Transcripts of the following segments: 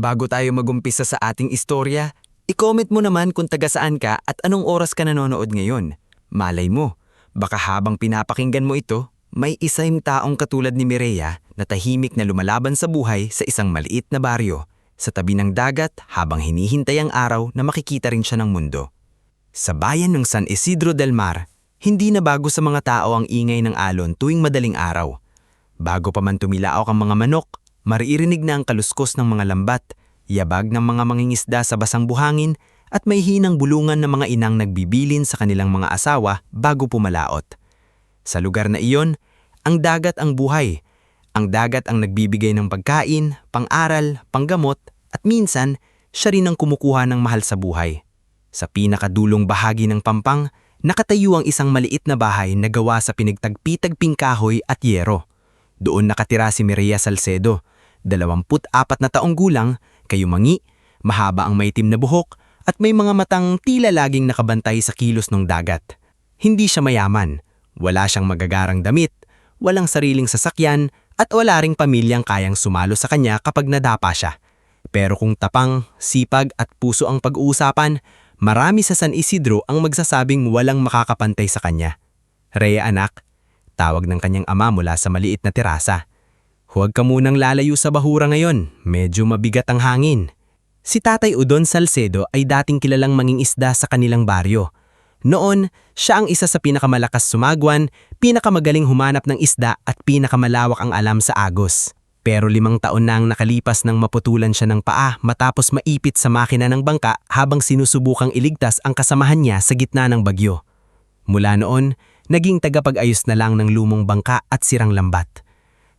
Bago tayo magumpisa sa ating istorya, i-comment mo naman kung taga saan ka at anong oras ka nanonood ngayon. Malay mo, baka habang pinapakinggan mo ito, may isang taong katulad ni Mireya na tahimik na lumalaban sa buhay sa isang maliit na baryo, sa tabi ng dagat habang hinihintay ang araw na makikita rin siya ng mundo. Sa bayan ng San Isidro del Mar, hindi na bago sa mga tao ang ingay ng alon tuwing madaling araw. Bago pa man tumilaok ang mga manok, maririnig na ang kaluskos ng mga lambat, yabag ng mga mangingisda sa basang buhangin at may hinang bulungan ng mga inang nagbibilin sa kanilang mga asawa bago pumalaot. Sa lugar na iyon, ang dagat ang buhay. Ang dagat ang nagbibigay ng pagkain, pang-aral, panggamot at minsan, siya rin ang kumukuha ng mahal sa buhay. Sa pinakadulong bahagi ng Pampang, nakatayo ang isang maliit na bahay na gawa sa pinagtagpi-tagping kahoy at yero. Doon nakatira si Mireya Salcedo, 24 na taong gulang, kayumangi, mahaba ang maitim na buhok at may mga matang tila laging nakabantay sa kilos ng dagat. Hindi siya mayaman, wala siyang magagarang damit, walang sariling sasakyan at wala ring pamilyang kayang sumalo sa kanya kapag nadapa siya. Pero kung tapang, sipag at puso ang pag-uusapan, marami sa San Isidro ang magsasabing walang makakapantay sa kanya. Rhea anak, tawag ng kanyang ama mula sa maliit na terasa. Huwag ka munang lalayo sa bahura ngayon, medyo mabigat ang hangin. Si Tatay Udon Salcedo ay dating kilalang mangingisda sa kanilang baryo. Noon, siya ang isa sa pinakamalakas sumagwan, pinakamagaling humanap ng isda at pinakamalawak ang alam sa agos. Pero 5 taon na ang nakalipas nang maputulan siya ng paa matapos maipit sa makina ng bangka habang sinusubukang iligtas ang kasamahan niya sa gitna ng bagyo. Mula noon, naging tagapag-ayos na lang ng lumong bangka at sirang lambat.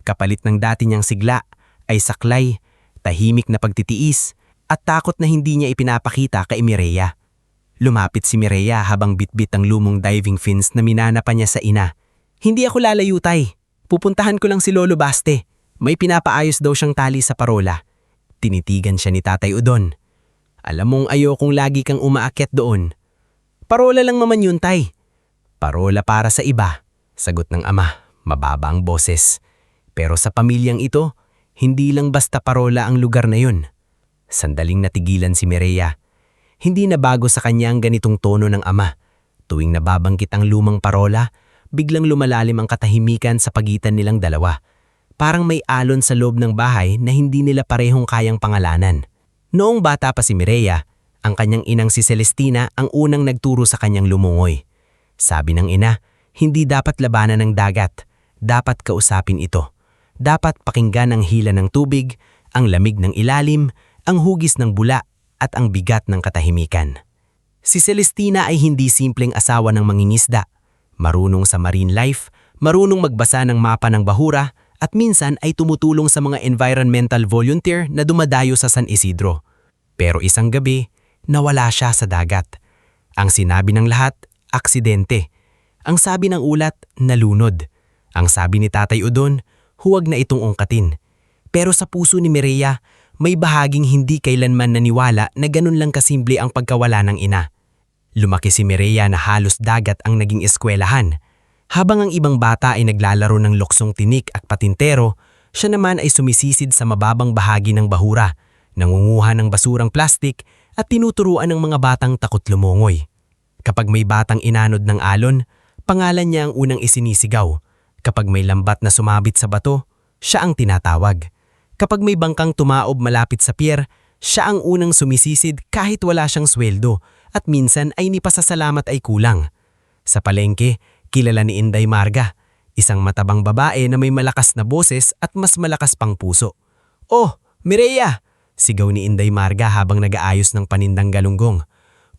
Kapalit ng dati niyang sigla ay saklay, tahimik na pagtitiis at takot na hindi niya ipinapakita kay Mireya. Lumapit si Mireya habang bitbit ang lumong diving fins na minana pa niya sa ina. Hindi ako lalayo tay, pupuntahan ko lang si Lolo Baste. May pinapaayos daw siyang tali sa parola. Tinitigan siya ni Tatay Udon. Alam mong ayokong lagi kang umaakyat doon. Parola lang naman yun tay. Parola para sa iba, sagot ng ama, mababa ang boses. Pero sa pamilyang ito, hindi lang basta parola ang lugar na yun. Sandaling natigilan si Mireya. Hindi na bago sa kanya ang ganitong tono ng ama. Tuwing nababanggit ang lumang parola, biglang lumalalim ang katahimikan sa pagitan nilang dalawa. Parang may alon sa loob ng bahay na hindi nila parehong kayang pangalanan. Noong bata pa si Mireya, ang kanyang inang si Celestina ang unang nagturo sa kanyang lumungoy. Sabi ng ina, hindi dapat labanan ng dagat, dapat kausapin ito. Dapat pakinggan ang hila ng tubig, ang lamig ng ilalim, ang hugis ng bula at ang bigat ng katahimikan. Si Celestina ay hindi simpleng asawa ng mangingisda. Marunong sa marine life, marunong magbasa ng mapa ng bahura at minsan ay tumutulong sa mga environmental volunteer na dumadayo sa San Isidro. Pero isang gabi, nawala siya sa dagat. Ang sinabi ng lahat, aksidente. Ang sabi ng ulat, nalunod. Ang sabi ni Tatay Udon, huwag na itong ungkatin. Pero sa puso ni Mireya, may bahaging hindi kailanman naniwala na ganun lang kasimple ang pagkawala ng ina. Lumaki si Mireya na halos dagat ang naging eskwelahan. Habang ang ibang bata ay naglalaro ng luksong tinik at patintero, siya naman ay sumisisid sa mababang bahagi ng bahura, nangunguha ng basurang plastik at tinuturuan ng mga batang takot lumungoy. Kapag may batang inanod ng alon, pangalan niya ang unang isinisigaw. Kapag may lambat na sumabit sa bato, siya ang tinatawag. Kapag may bangkang tumaob malapit sa pier, siya ang unang sumisisid kahit wala siyang sweldo at minsan ay ni pasasalamat ay kulang. Sa palengke, kilala ni Inday Marga, isang matabang babae na may malakas na boses at mas malakas pang puso. "Oh, Mireya!" sigaw ni Inday Marga habang nag-aayos ng panindang galunggong.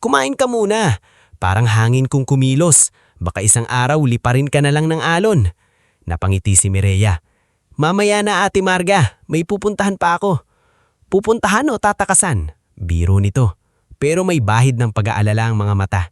"Kumain ka muna! Parang hangin kung kumilos. Baka isang araw liparin ka na lang ng alon." Napangiti si Mireya. "Mamaya na Ate Marga, may pupuntahan pa ako." "Pupuntahan o tatakasan?" Biro nito. Pero may bahid ng pag-aalala ang mga mata.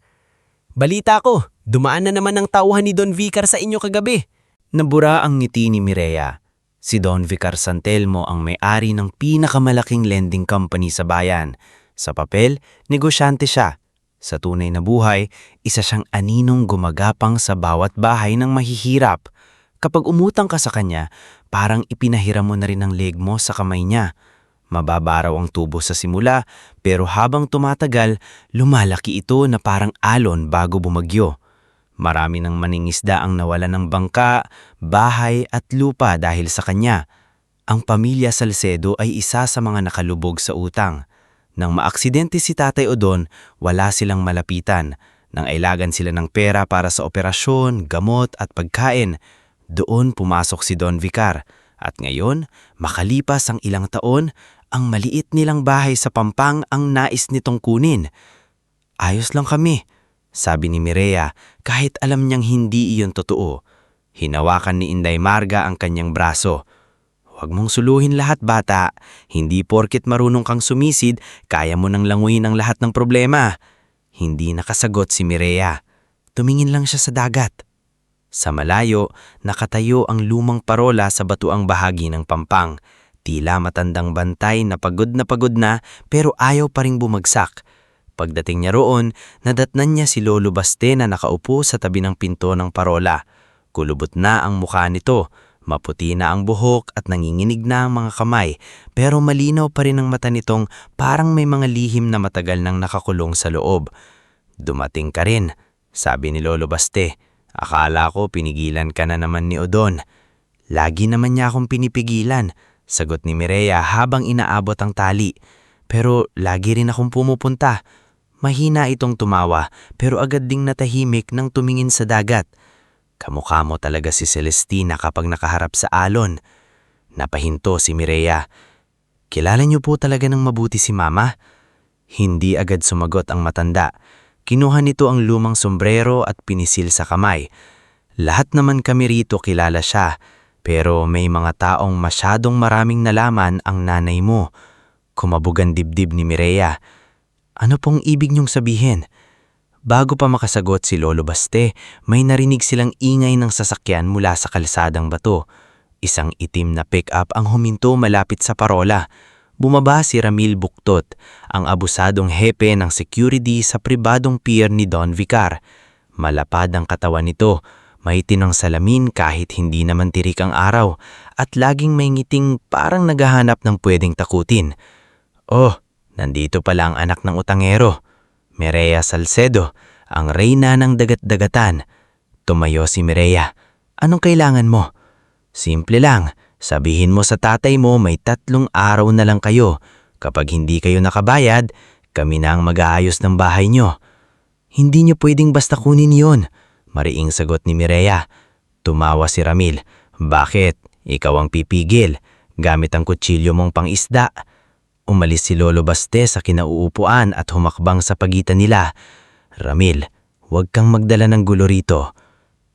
"Balita ko, dumaan na naman ang tauhan ni Don Vicar sa inyo kagabi." Nabura ang ngiti ni Mireya. Si Don Vicar Santelmo ang may-ari ng pinakamalaking lending company sa bayan. Sa papel, negosyante siya. Sa tunay na buhay, isa siyang aninong gumagapang sa bawat bahay ng mahihirap. Kapag umutang ka sa kanya, parang ipinahiram mo na rin ang leg mo sa kamay niya. Mababa raw ang tubo sa simula, pero habang tumatagal, lumalaki ito na parang alon bago bumagyo. Marami ng maningisda ang nawalan ng bangka, bahay at lupa dahil sa kanya. Ang pamilya Salcedo ay isa sa mga nakalubog sa utang. Nang maaksidente si Tatay Odon, wala silang malapitan. Nang ailagan sila ng pera para sa operasyon, gamot at pagkain, doon pumasok si Don Vicar. At ngayon, makalipas ang ilang taon, ang maliit nilang bahay sa Pampang ang nais nitong kunin. Ayos lang kami, sabi ni Mireya kahit alam niyang hindi iyon totoo. Hinawakan ni Inday Marga ang kanyang braso. Huwag mong suluhin lahat, bata. Hindi porket marunong kang sumisid, kaya mo nang languyin ang lahat ng problema. Hindi nakasagot si Mireya. Tumingin lang siya sa dagat. Sa malayo, nakatayo ang lumang parola sa batuang bahagi ng Pampang. Tila matandang bantay na pagod na pero ayaw pa ring bumagsak. Pagdating niya roon, nadatnan niya si Lolo Baste na nakaupo sa tabi ng pinto ng parola. Kulubot na ang mukha nito, maputi na ang buhok at nanginginig na ang mga kamay, pero malinaw pa rin ang mata nitong parang may mga lihim na matagal nang nakakulong sa loob. Dumating ka rin, sabi ni Lolo Baste. Akala ko pinigilan ka na naman ni Odon. Lagi naman niya akong pinipigilan, sagot ni Mireya habang inaabot ang tali. Pero lagi rin akong pumupunta. Mahina itong tumawa pero agad ding natahimik nang tumingin sa dagat. Kamukha mo talaga si Celestina kapag nakaharap sa alon. Napahinto si Mireya. Kilala niyo po talaga ng mabuti si Mama? Hindi agad sumagot ang matanda. Kinuha nito ang lumang sombrero at pinisil sa kamay. Lahat naman kami rito kilala siya, pero may mga taong masyadong maraming nalaman ang nanay mo. Kumabugan dibdib ni Mireya. Ano pong ibig niyong sabihin? Bago pa makasagot si Lolo Baste, may narinig silang ingay ng sasakyan mula sa kalsadang bato. Isang itim na pick-up ang huminto malapit sa parola. Bumaba si Ramil Buktot, ang abusadong hepe ng security sa pribadong pier ni Don Vicar. Malapad ang katawan nito, may tinang salamin kahit hindi naman tirik ang araw, at laging may ngiting parang naghahanap ng pwedeng takutin. Oh, nandito pala ang anak ng utangero. Mireya Salcedo, ang reyna ng dagat-dagatan. Tumayo si Mireya. Anong kailangan mo? Simple lang. Sabihin mo sa tatay mo may 3 araw na lang kayo. Kapag hindi kayo nakabayad, kami na ang mag-aayos ng bahay nyo. Hindi nyo pwedeng basta kunin yon, mariing sagot ni Mireya. Tumawa si Ramil. Bakit? Ikaw ang pipigil. Gamit ang kutsilyo mong pang-isda. Umalis si Lolo Baste sa kinauupuan at humakbang sa pagitan nila. Ramil, huwag kang magdala ng gulo rito.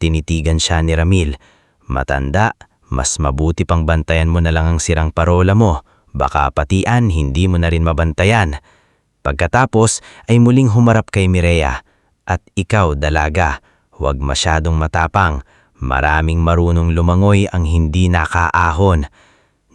Tinitigan siya ni Ramil. Matanda, mas mabuti pang bantayan mo na lang ang sirang parola mo. Baka patian, hindi mo na rin mabantayan. Pagkatapos ay muling humarap kay Mireya. At ikaw, dalaga, huwag masyadong matapang. Maraming marunong lumangoy ang hindi nakaahon.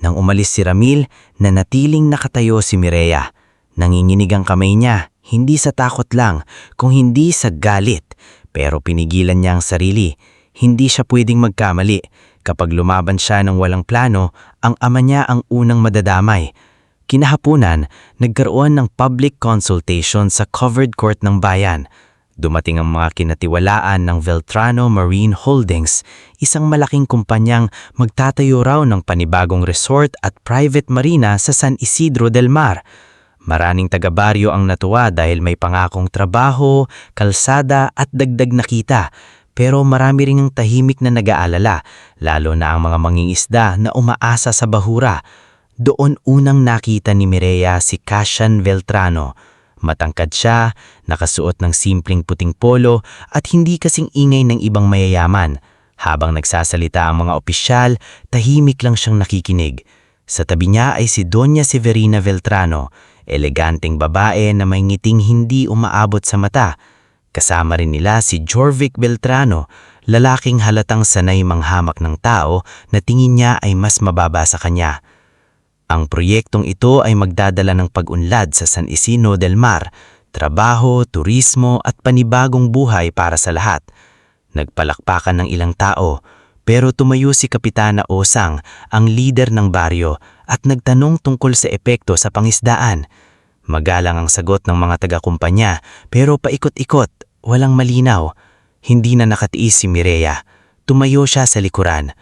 Nang umalis si Ramil, nanatiling nakatayo si Mireya. Nanginginig ang kamay niya, hindi sa takot lang, kung hindi sa galit. Pero pinigilan niya ang sarili. Hindi siya pwedeng magkamali. Kapag lumaban siya ng walang plano, ang ama niya ang unang madadamay. Kinahapunan, nagkaroon ng public consultation sa covered court ng bayan. Dumating ang mga kinatiwalaan ng Veltrano Marine Holdings, isang malaking kumpanyang magtatayo raw ng panibagong resort at private marina sa San Isidro del Mar. Maraming taga-baryo ang natuwa dahil may pangakong trabaho, kalsada at dagdag na kita. Pero marami ring ang tahimik na nag-aalala, lalo na ang mga mangingisda na umaasa sa bahura. Doon unang nakita ni Mireya si Cassian Veltrano. Matangkad siya, nakasuot ng simpleng puting polo at hindi kasing ingay ng ibang mayayaman. Habang nagsasalita ang mga opisyal, tahimik lang siyang nakikinig. Sa tabi niya ay si Doña Severina Veltrano, eleganteng babae na may ngiting hindi umaabot sa mata. Kasama rin nila si Jorvic Beltrano, lalaking halatang sanay manghamak ng tao na tingin niya ay mas mababa sa kanya. Ang proyektong ito ay magdadala ng pag-unlad sa San Isidro del Mar, trabaho, turismo at panibagong buhay para sa lahat. Nagpalakpakan ng ilang tao, Pero tumayo si Kapitana Osang, ang lider ng baryo, at nagtanong tungkol sa epekto sa pangisdaan. Magalang ang sagot ng mga taga-kumpanya, pero paikot-ikot, walang malinaw. Hindi na nakatiis si Mireya. Tumayo siya sa likuran.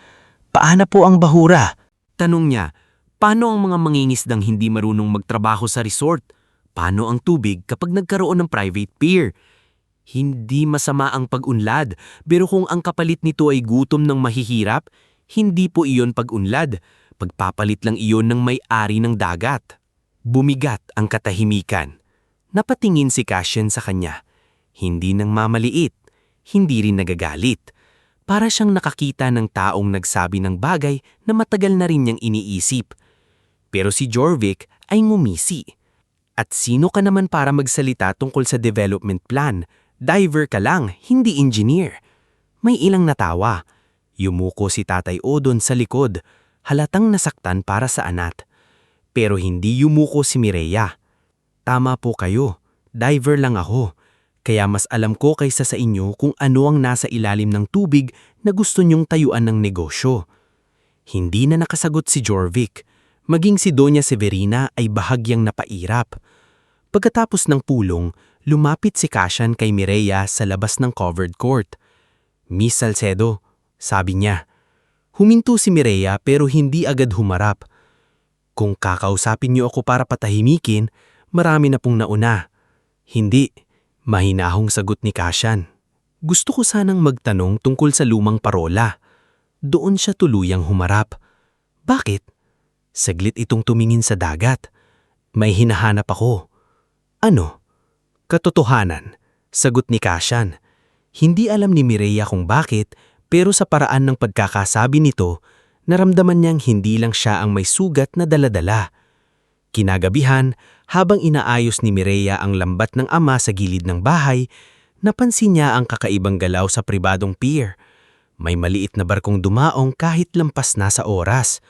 "Paano po ang bahura?" Tanong niya, paano ang mga mangingisdang hindi marunong magtrabaho sa resort? Paano ang tubig kapag nagkaroon ng private pier? Hindi masama ang pag-unlad, pero kung ang kapalit nito ay gutom ng mahihirap, hindi po iyon pag-unlad. Pagpapalit lang iyon ng may-ari ng dagat. Bumigat ang katahimikan. Napatingin si Cassian sa kanya. Hindi nang mamaliit, hindi rin nagagalit. Para siyang nakakita ng taong nagsabi ng bagay na matagal na rin niyang iniisip. Pero si Jorvik ay ngumisi. At sino ka naman para magsalita tungkol sa development plan? Diver ka lang, hindi engineer. May ilang natawa. Yumuko si Tatay Odon sa likod, halatang nasaktan para sa anat. Pero hindi yumuko si Mireya. Tama po kayo, diver lang ako. Kaya mas alam ko kaysa sa inyo kung ano ang nasa ilalim ng tubig na gusto niyong tayuan ng negosyo. Hindi na nakasagot si Jorvik. Maging si Doña Severina ay bahagyang napairap. Pagkatapos ng pulong, lumapit si Cassian kay Mireya sa labas ng covered court. "Miss Salcedo," sabi niya. Huminto si Mireya pero hindi agad humarap. "Kung kakausapin niyo ako para patahimikin, marami na pong nauna." "Hindi," mahinahong sagot ni Cassian. "Gusto ko sanang magtanong tungkol sa lumang parola." Doon siya tuluyang humarap. "Bakit?" Saglit itong tumingin sa dagat. "May hinahanap ako." "Ano?" "Katotohanan," sagot ni Cassian. Hindi alam ni Mireya kung bakit, pero sa paraan ng pagkakasabi nito, naramdaman niyang hindi lang siya ang may sugat na daladala. Kinagabihan, habang inaayos ni Mireya ang lambat ng ama sa gilid ng bahay, napansin niya ang kakaibang galaw sa pribadong pier. May maliit na barkong dumaong kahit lampas na sa oras.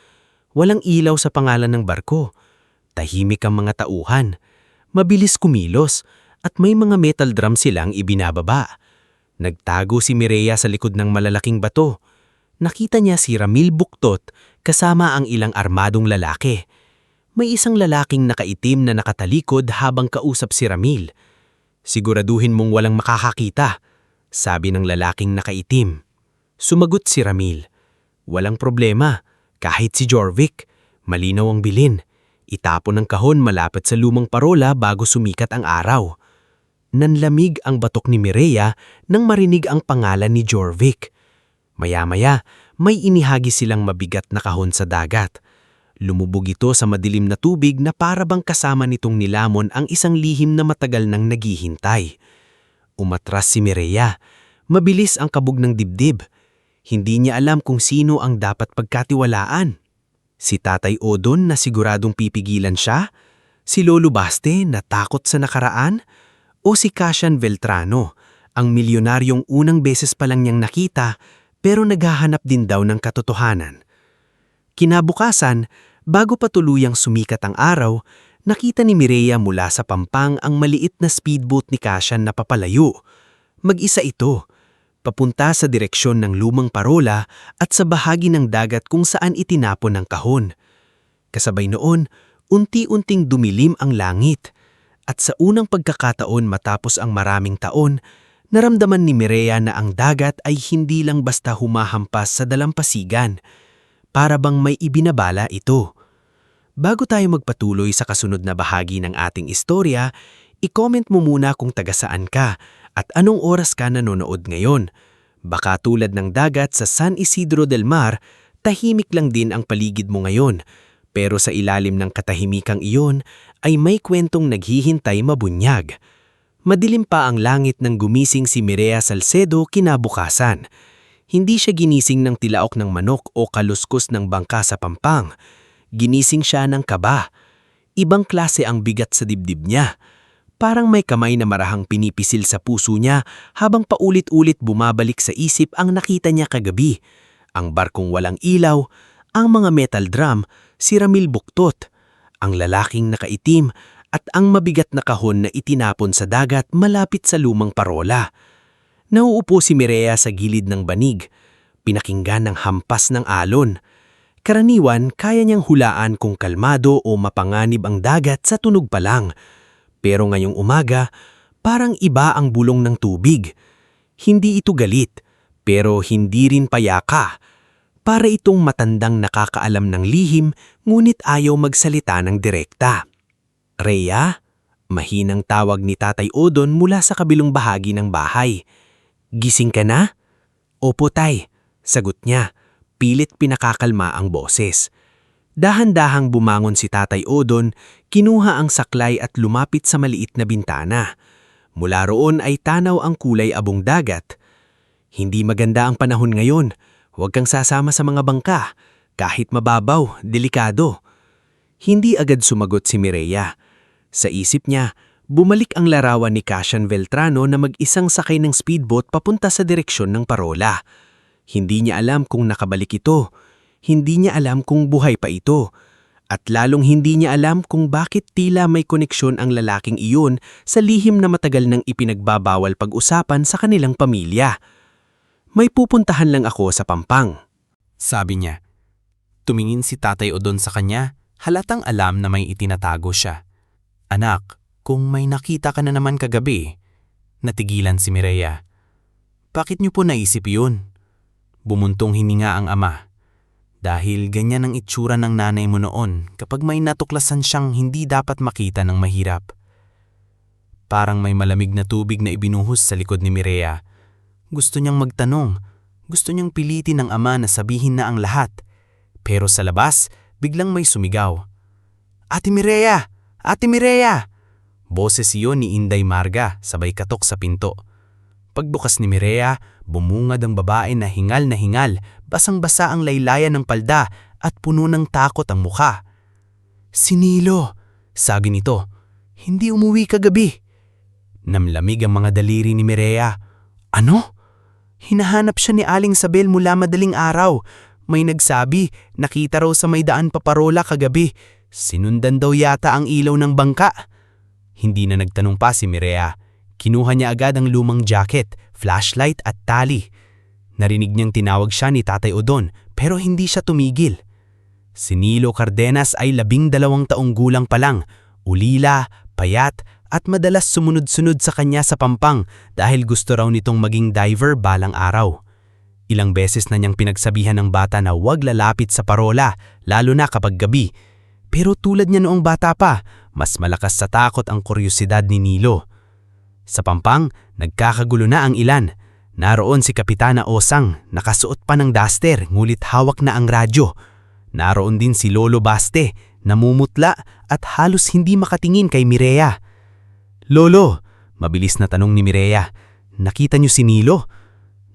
Walang ilaw sa pangalan ng barko. Tahimik ang mga tauhan. Mabilis kumilos at may mga metal drum silang ibinababa. Nagtago si Mireya sa likod ng malalaking bato. Nakita niya si Ramil Buktot kasama ang ilang armadong lalaki. May isang lalaking nakaitim na nakatalikod habang kausap si Ramil. "Siguraduhin mong walang makakakita," sabi ng lalaking nakaitim. Sumagot si Ramil. "Walang problema, kahit si Jorvik. Malinaw ang bilin. Itapon ang kahon malapit sa lumang parola bago sumikat ang araw." Nanlamig ang batok ni Mireya nang marinig ang pangalan ni Jorvik. Maya-maya, may inihagi silang mabigat na kahon sa dagat. Lumubog ito sa madilim na tubig na parabang kasama nitong nilamon ang isang lihim na matagal nang naghihintay. Umatras si Mireya. Mabilis ang kabog ng dibdib. Hindi niya alam kung sino ang dapat pagkatiwalaan. Si Tatay Odon na siguradong pipigilan siya? Si Lolo Baste na takot sa nakaraan? O si Cassian Veltrano, ang milyonaryong unang beses pa lang niyang nakita pero naghahanap din daw ng katotohanan? Kinabukasan, bago pa tuluyang sumikat ang araw, nakita ni Mireya mula sa pampang ang maliit na speedboat ni Cassian na papalayo. Mag-isa ito, papunta sa direksyon ng lumang parola at sa bahagi ng dagat kung saan itinapon ang kahon. Kasabay noon, unti-unting dumilim ang langit. At sa unang pagkakataon matapos ang maraming taon, naramdaman ni Mireya na ang dagat ay hindi lang basta humahampas sa dalampasigan. Para bang may ibinabala ito. Bago tayo magpatuloy sa kasunod na bahagi ng ating istorya, i-comment mo muna kung taga saan ka at anong oras ka nanonood ngayon. Baka tulad ng dagat sa San Isidro del Mar, tahimik lang din ang paligid mo ngayon. Pero sa ilalim ng katahimikang iyon ay may kwentong naghihintay mabunyag. Madilim pa ang langit nang gumising si Mireya Salcedo kinabukasan. Hindi siya ginising ng tilaok ng manok o kaluskos ng bangka sa pampang. Ginising siya ng kaba. Ibang klase ang bigat sa dibdib niya. Parang may kamay na marahang pinipisil sa puso niya habang paulit-ulit bumabalik sa isip ang nakita niya kagabi. Ang barkong walang ilaw, ang mga metal drum, si Ramil Buktot, ang lalaking nakaitim at ang mabigat na kahon na itinapon sa dagat malapit sa lumang parola. Nauupo si Mireya sa gilid ng banig. pinakinggan ng hampas ng alon. Karaniwan, kaya niyang hulaan kung kalmado o mapanganib ang dagat sa tunog pa lang. Pero ngayong umaga, parang iba ang bulong ng tubig. Hindi ito galit, pero hindi rin payaka. Para itong matandang nakakaalam ng lihim, ngunit ayaw magsalita ng direkta. Rhea? Mahinang tawag ni Tatay Odon mula sa kabilong bahagi ng bahay. Gising ka na? Opo, Tay, sagot niya. Pilit pinakakalma ang boses. Dahan-dahang bumangon si Tatay Odon, kinuha ang saklay at lumapit sa maliit na bintana. Mula roon ay tanaw ang kulay abong dagat. Hindi maganda ang panahon ngayon. Huwag kang sasama sa mga bangka. Kahit mababaw, delikado. Hindi agad sumagot si Mireya. Sa isip niya, bumalik ang larawan ni Cassian Veltrano na mag-isang sakay ng speedboat papunta sa direksyon ng parola. Hindi niya alam kung nakabalik ito. Hindi niya alam kung buhay pa ito. At lalong hindi niya alam kung bakit tila may koneksyon ang lalaking iyon sa lihim na matagal nang ipinagbabawal pag-usapan sa kanilang pamilya. May pupuntahan lang ako sa Pampang, sabi niya. Tumingin si Tatay Odon sa kanya, halatang alam na may itinatago siya. Anak, kung may nakita ka na naman kagabi, natigilan si Mireya. Bakit niyo po naisip yun? Bumuntong hininga ang ama. Dahil ganyan ang itsura ng nanay mo noon kapag may natuklasan siyang hindi dapat makita ng mahirap. Parang may malamig na tubig na ibinuhos sa likod ni Mireya. Gusto niyang magtanong, gusto niyang pilitin ng ama na sabihin na ang lahat. Pero sa labas, biglang may sumigaw. Ate Mireya! Ate Mireya! Boses iyon ni Inday Marga sabay katok sa pinto. Pagbukas ni Mireya, bumungad ang babae na hingal, basang-basa ang laylayan ng palda at puno ng takot ang mukha. Sinilo, sabi nito, hindi umuwi kagabi. Namlamig ang mga daliri ni Mireya. Ano? Hinahanap siya ni Aling Sabel mula madaling araw. May nagsabi, nakita raw sa may daan paparola kagabi. Sinundan daw yata ang ilaw ng bangka. Hindi na nagtanong pa si Mireya. Kinuha niya agad ang lumang jacket, flashlight at tali. Narinig niyang tinawag siya ni Tatay Odon pero hindi siya tumigil. Si Nilo Cardenas ay 12 taong gulang pa lang, ulila, payat at madalas sumunod-sunod sa kanya sa Pampang dahil gusto raw nitong maging diver balang araw. Ilang beses na niyang pinagsabihan ng bata na huwag lalapit sa parola, lalo na kapag gabi. Pero tulad niya noong bata pa, mas malakas sa takot ang kuryosidad ni Nilo. Sa Pampang, nagkakagulo na ang ilan. Naroon si Kapitana Osang, nakasuot pa ng duster ngulit hawak na ang radyo. Naroon din si Lolo Baste, namumutla at halos hindi makatingin kay Mireya. Lolo, mabilis na tanong ni Mireya, nakita niyo si Nilo?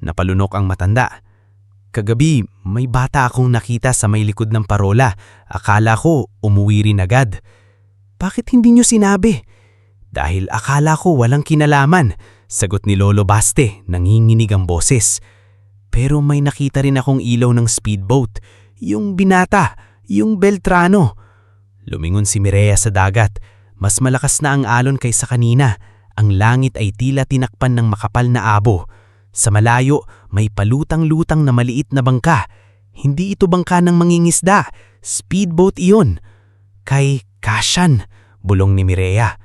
Napalunok ang matanda. Kagabi, may bata akong nakita sa may likod ng parola. Akala ko umuwi rin agad. Bakit hindi niyo sinabi? Dahil akala ko walang kinalaman, sagot ni Lolo Baste, nanginginig ang boses. Pero may nakita rin akong ilaw ng speedboat, yung binata, yung Beltrano. Lumingon si Mireya sa dagat, mas malakas na ang alon kaysa kanina. Ang langit ay tila tinakpan ng makapal na abo. Sa malayo, may palutang-lutang na maliit na bangka. Hindi ito bangka ng mangingisda, speedboat iyon. Kay Cassian, bulong ni Mireya.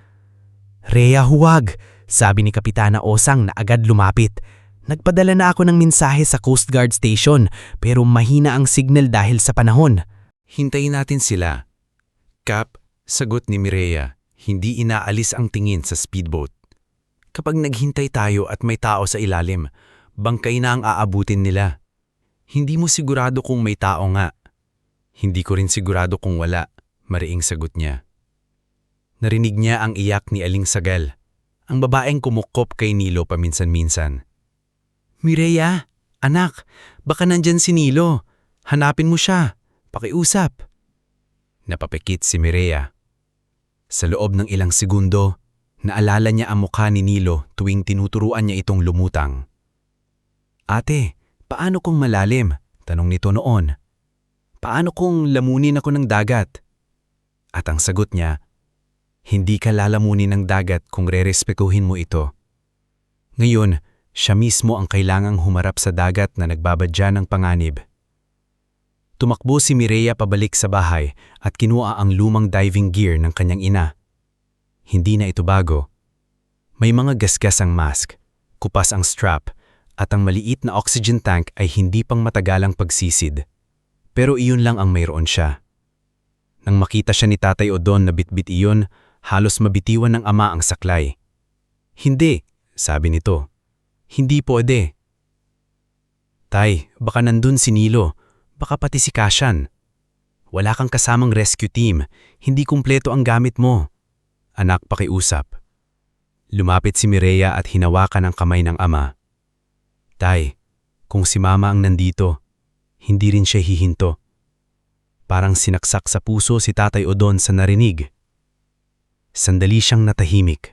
Rhea, huwag, sabi ni Kapitana Osang na agad lumapit. Nagpadala na ako ng mensahe sa Coast Guard Station pero mahina ang signal dahil sa panahon. Hintayin natin sila. Kap, sagot ni Mireya, hindi inaalis ang tingin sa speedboat. Kapag naghintay tayo at may tao sa ilalim, bangkay na ang aabutin nila. Hindi mo sigurado kung may tao nga. Hindi ko rin sigurado kung wala, mariing sagot niya. Narinig niya ang iyak ni Aling Sagal, ang babaeng kumukop kay Nilo paminsan-minsan. Mireya, anak, baka nandyan si Nilo. Hanapin mo siya. Pakiusap. Napapikit si Mireya. Sa loob ng ilang segundo, naalala niya ang mukha ni Nilo tuwing tinuturuan niya itong lumutang. Ate, paano kung malalim? Tanong nito noon. Paano kung lamunin ako ng dagat? At ang sagot niya, hindi ka lalamunin ng dagat kung rerespetuhin mo ito. Ngayon, Siya mismo ang kailangang humarap sa dagat na nagbabadya ng panganib. Tumakbo si Mireya pabalik sa bahay at kinuha ang lumang diving gear ng kanyang ina. Hindi na ito bago. May mga gasgas ang mask, kupas ang strap, at ang maliit na oxygen tank ay hindi pang matagalang pagsisid. Pero iyon lang ang mayroon siya. Nang makita siya ni Tatay Odon na bitbit iyon, halos mabitiwan ng ama ang saklay. "Hindi," sabi nito. "Hindi pwede." "Tay, baka nandun si Nilo, baka pati si Kasyan. Wala kang kasamang rescue team, hindi kumpleto ang gamit mo." Anak pakiusap. Lumapit si Mireya at hinawakan ang kamay ng ama. "Tay, kung si Mama ang nandito, hindi rin siya hihinto." Parang sinaksak sa puso si Tatay Odon sa narinig. Sandali siyang natahimik.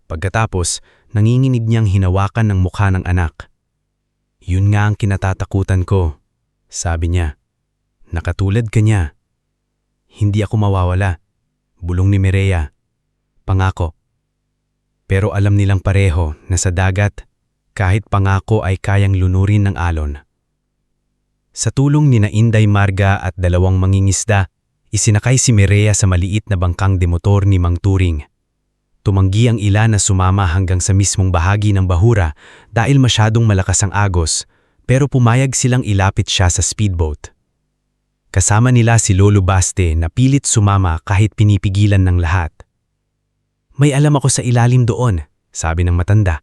Pagkatapos, nanginginig niyang hinawakan ng mukha ng anak. "Yun nga ang kinatatakutan ko," sabi niya. "Nakatulad ka niya. Hindi ako mawawala," bulong ni Mireya. "Pangako." Pero alam nilang pareho na sa dagat, kahit pangako ay kayang lunurin ng alon. Sa tulong ni Inday Marga at 2 mangingisda, isinakay si Mireya sa maliit na bangkang demotor ni Mang Turing. Tumanggi ang ila na sumama hanggang sa mismong bahagi ng bahura dahil masyadong malakas ang agos, pero pumayag silang ilapit siya sa speedboat. Kasama nila si Lolo Baste na pilit sumama kahit pinipigilan ng lahat. "May alam ako sa ilalim doon," sabi ng matanda.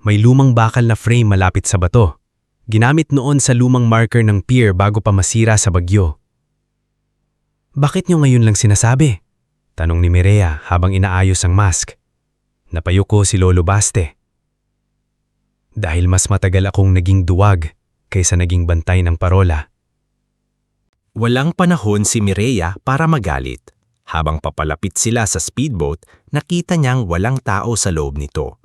"May lumang bakal na frame malapit sa bato. Ginamit noon sa lumang marker ng pier bago pa masira sa bagyo." "Bakit niyo ngayon lang sinasabi?" tanong ni Mireya habang inaayos ang mask. Napayuko si Lolo Baste. "Dahil mas matagal akong naging duwag kaysa naging bantay ng parola." Walang panahon si Mireya para magalit. Habang papalapit sila sa speedboat, nakita niyang walang tao sa loob nito.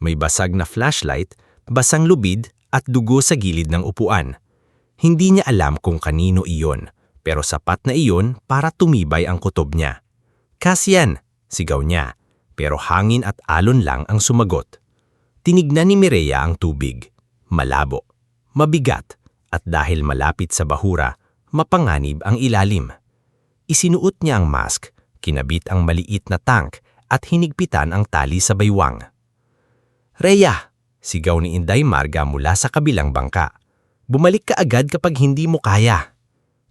May basag na flashlight, basang lubid at dugo sa gilid ng upuan. Hindi niya alam kung kanino iyon, pero sapat na iyon para tumibay ang kutob niya. "Kasyan!" sigaw niya, pero hangin at alon lang ang sumagot. Tinignan ni Mireya ang tubig. Malabo, mabigat, at dahil malapit sa bahura, mapanganib ang ilalim. Isinuot niya ang mask, kinabit ang maliit na tank at hinigpitan ang tali sa baywang. "Rhea!" sigaw ni Inday Marga mula sa kabilang bangka. "Bumalik ka agad kapag hindi mo kaya."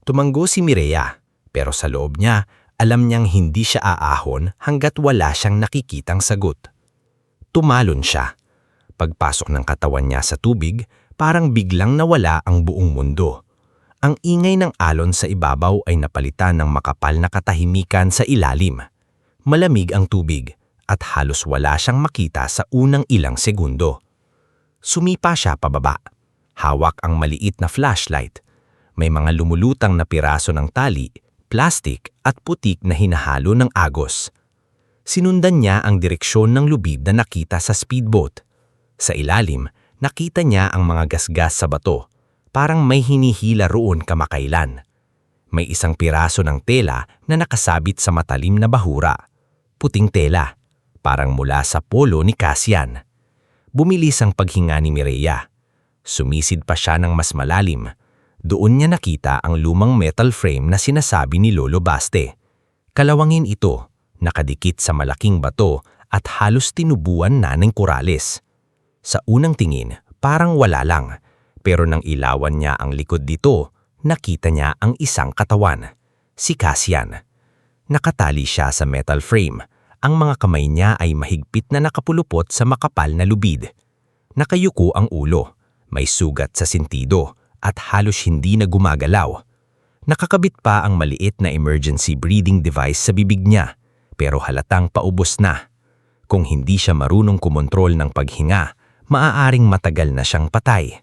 Tumanggo si Mireya, pero sa loob niya, alam niyang hindi siya aahon hanggat wala siyang nakikitang sagot. Tumalon siya. Pagpasok ng katawan niya sa tubig, parang biglang nawala ang buong mundo. Ang ingay ng alon sa ibabaw ay napalitan ng makapal na katahimikan sa ilalim. Malamig ang tubig at halos wala siyang makita sa unang ilang segundo. Sumipa siya pababa. Hawak ang maliit na flashlight. May mga lumulutang na piraso ng tali, plastik at putik na hinahalo ng agos. Sinundan niya ang direksyon ng lubid na nakita sa speedboat. Sa ilalim, nakita niya ang mga gasgas sa bato. Parang may hinihila roon kamakailan. May isang piraso ng tela na nakasabit sa matalim na bahura. Puting tela, parang mula sa polo ni Kasyan. Bumilis ang paghinga ni Mireya. Sumisid pa siya ng mas malalim. Doon niya nakita ang lumang metal frame na sinasabi ni Lolo Baste. Kalawangin ito, nakadikit sa malaking bato at halos tinubuan na ng korales. Sa unang tingin, parang wala lang. Pero nang ilawan niya ang likod dito, nakita niya ang isang katawan, si Kasyan. Nakatali siya sa metal frame. Ang mga kamay niya ay mahigpit na nakapulupot sa makapal na lubid. Nakayuko ang ulo, may sugat sa sentido at halos hindi na gumagalaw. Nakakabit pa ang maliit na emergency breathing device sa bibig niya, pero halatang paubos na. Kung hindi siya marunong kumontrol ng paghinga, maaaring matagal na siyang patay.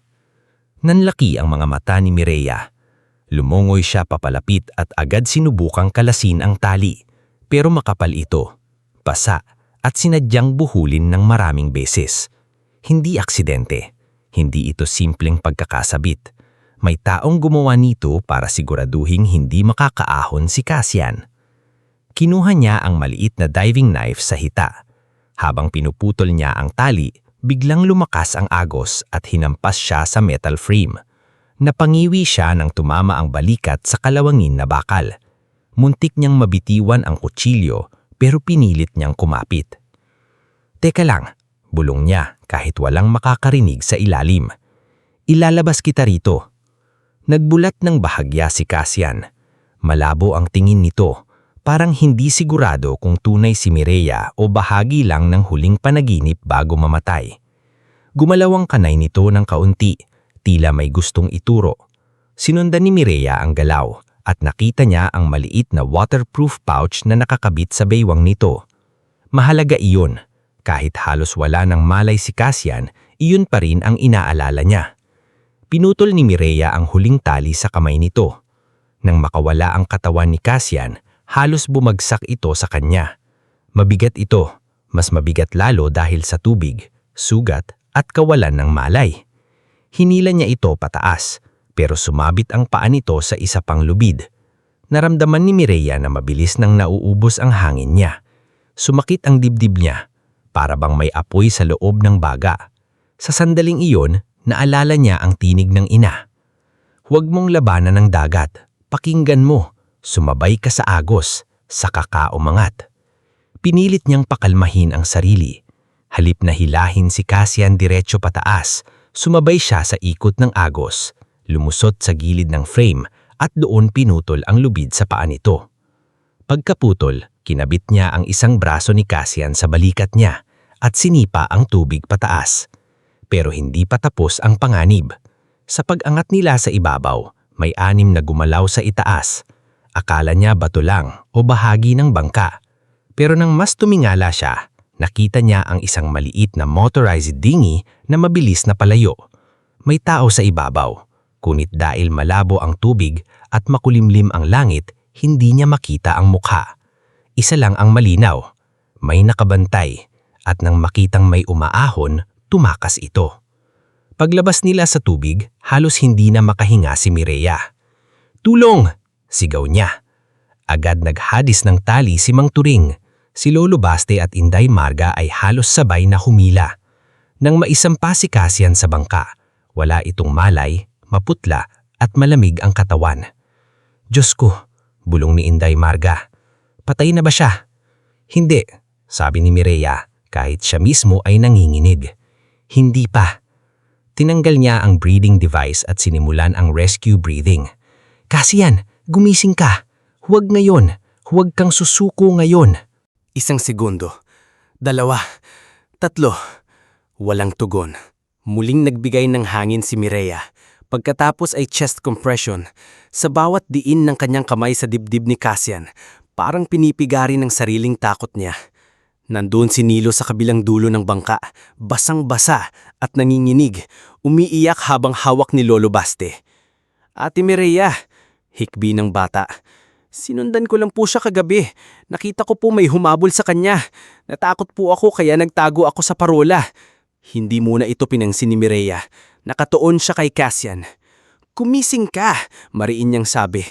Nanlaki ang mga mata ni Mireya. Lumongoy siya papalapit at agad sinubukang kalasin ang tali, pero makapal ito, basa at sinadyang buhulin ng maraming beses. Hindi aksidente, hindi ito simpleng pagkakasabit. May taong gumawa nito para siguraduhing hindi makakaahon si Kasyan. Kinuha niya ang maliit na diving knife sa hita. Habang pinuputol niya ang tali, Biglang lumakas ang agos at hinampas siya sa metal frame. Napangiwi siya nang tumama ang balikat sa kalawangin na bakal. Muntik niyang mabitiwan ang kutsilyo pero pinilit niyang kumapit. "Teka lang," bulong niya kahit walang makakarinig sa ilalim. "Ilalabas kita rito." Nagbulat ng bahagya si Cassian. Malabo ang tingin nito, parang hindi sigurado kung tunay si Mireya o bahagi lang ng huling panaginip bago mamatay. Gumalaw ang kanay nito ng kaunti, tila may gustong ituro. Sinundan ni Mireya ang galaw at nakita niya ang maliit na waterproof pouch na nakakabit sa baywang nito. Mahalaga iyon. Kahit halos wala ng malay si Cassian, iyon pa rin ang inaalala niya. Pinutol ni Mireya ang huling tali sa kamay nito. Nang makawala ang katawan ni Cassian, halos bumagsak ito sa kanya. Mabigat ito, mas mabigat lalo dahil sa tubig, sugat at kawalan ng malay. Hinila niya ito pataas, pero sumabit ang paa nito sa isa pang lubid. Naramdaman ni Mireya na mabilis nang nauubos ang hangin niya. Sumakit ang dibdib niya, para bang may apoy sa loob ng baga. Sa sandaling iyon, naalala niya ang tinig ng ina. "Huwag mong labanan ng dagat. Pakinggan mo, sumabay ka sa agos, saka ka umangat." Pinilit niyang pakalmahin ang sarili. Halip na hilahin si Cassian diretso pataas, sumabay siya sa ikot ng agos, lumusot sa gilid ng frame at doon pinutol ang lubid sa paa nito. Pagkaputol, kinabit niya ang isang braso ni Cassian sa balikat niya at sinipa ang tubig pataas. Pero hindi pa tapos ang panganib. Sa pag-angat nila sa ibabaw, may 6 na gumalaw sa itaas. Akala niya bato lang o bahagi ng bangka. Pero nang mas tumingala siya, nakita niya ang isang maliit na motorized dinghy na mabilis na palayo. May tao sa ibabaw, kunit dahil malabo ang tubig at makulimlim ang langit, hindi niya makita ang mukha. Isa lang ang malinaw, may nakabantay, at nang makitang may umaahon, tumakas ito. Paglabas nila sa tubig, halos hindi na makahinga si Mireya. "Tulong!" sigaw niya. Agad naghadis ng tali si Mang Turing. Si Lolo Baste at Inday Marga ay halos sabay na humila. Nang maisampa si Cassian sa bangka, wala itong malay, maputla at malamig ang katawan. "Diyos ko," bulong ni Inday Marga. "Patay na ba siya?" "Hindi," sabi ni Mireya kahit siya mismo ay nanginginig. "Hindi pa." Tinanggal niya ang breathing device at sinimulan ang rescue breathing. "Cassian, gumising ka. Huwag ngayon. Huwag kang susuko ngayon." 1 segundo, 2, 3. Walang tugon. Muling nagbigay ng hangin si Mireya. Pagkatapos ay chest compression. Sa bawat diin ng kanyang kamay sa dibdib ni Cassian, parang pinipigari ng sariling takot niya. Nandun si Nilo sa kabilang dulo ng bangka, basang-basa at nanginginig, umiiyak habang hawak ni Lolo Baste. "Ate Mireya," hikbi ng bata. "Sinundan ko lang po siya kagabi. Nakita ko po may humabol sa kanya. Natakot po ako kaya nagtago ako sa parola." Hindi muna ito pinansin ni Mireya. Nakatuon siya kay Cassian. "Kumising ka," mariin niyang sabi.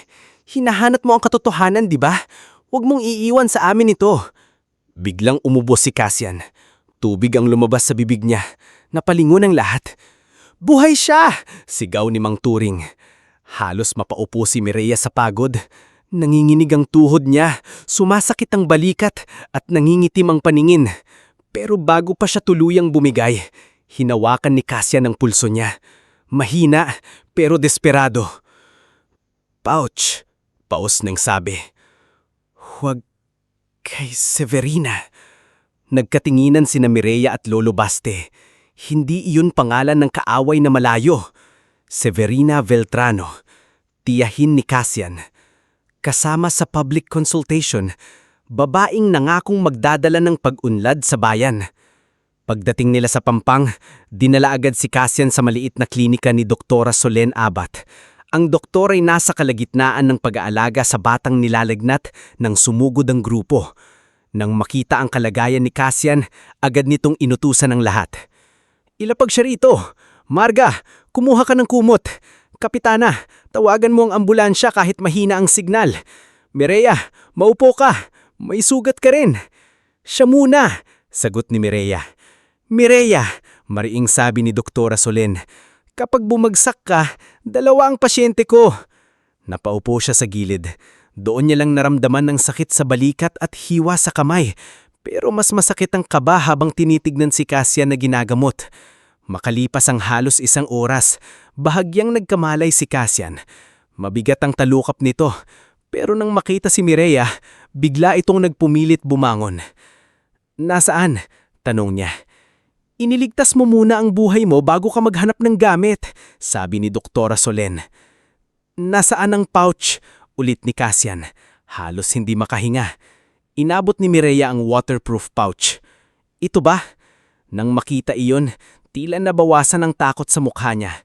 "Hinahanap mo ang katotohanan, di ba? Huwag mong iiwan sa amin ito." Biglang umubos si Cassian. Tubig ang lumabas sa bibig niya. Napalingon ang lahat. "Buhay siya!" sigaw ni Mang Turing. Halos mapaupo si Mireya sa pagod. Nanginginig ang tuhod niya, sumasakit ang balikat at nangingitim ang paningin. Pero bago pa siya tuluyang bumigay, hinawakan ni Cassian ang pulso niya. Mahina pero desperado. "Pouch," paus nang sabi. "Huwag kay Severina." Nagkatinginan sina Mireya at Lolo Baste. Hindi iyon pangalan ng kaaway na malayo. Severina Veltrano, tiyahin ni Cassian. Kasama sa public consultation, babaeng nangakong magdadala ng pag-unlad sa bayan. Pagdating nila sa Pampang, dinala agad si Cassian sa maliit na klinika ni Doktora Solen Abat. Ang doktor ay nasa kalagitnaan ng pag-aalaga sa batang nilalagnat ng sumugod ang grupo. Nang makita ang kalagayan ni Cassian, agad nitong inutusan ng lahat. "Ilapag siya rito. Marga, kumuha ka ng kumot. Kapitana, tawagan mo ang ambulansya kahit mahina ang signal. Mireya, maupo ka. May sugat ka rin." "Siya muna," sagot ni Mireya. "Mireya, Mariing sabi ni Doktora Solen. Kapag bumagsak ka, 2 ang pasyente ko. Napaupo siya sa gilid. Doon niya lang naramdaman ng sakit sa balikat at hiwa sa kamay. Pero mas masakit ang kaba habang tinitignan si Cassian na ginagamot. Makalipas ang halos 1 oras, bahagyang nagkamalay si Cassian. Mabigat ang talukap nito. Pero nang makita si Mireya, bigla itong nagpumilit bumangon. Nasaan? Tanong niya. Iniligtas mo muna ang buhay mo bago ka maghanap ng gamit, sabi ni Doktora Solen. Nasaan ang pouch? Ulit ni Cassian. Halos hindi makahinga. Inabot ni Mireya ang waterproof pouch. Ito ba? Nang makita iyon, tila nabawasan ang takot sa mukha niya.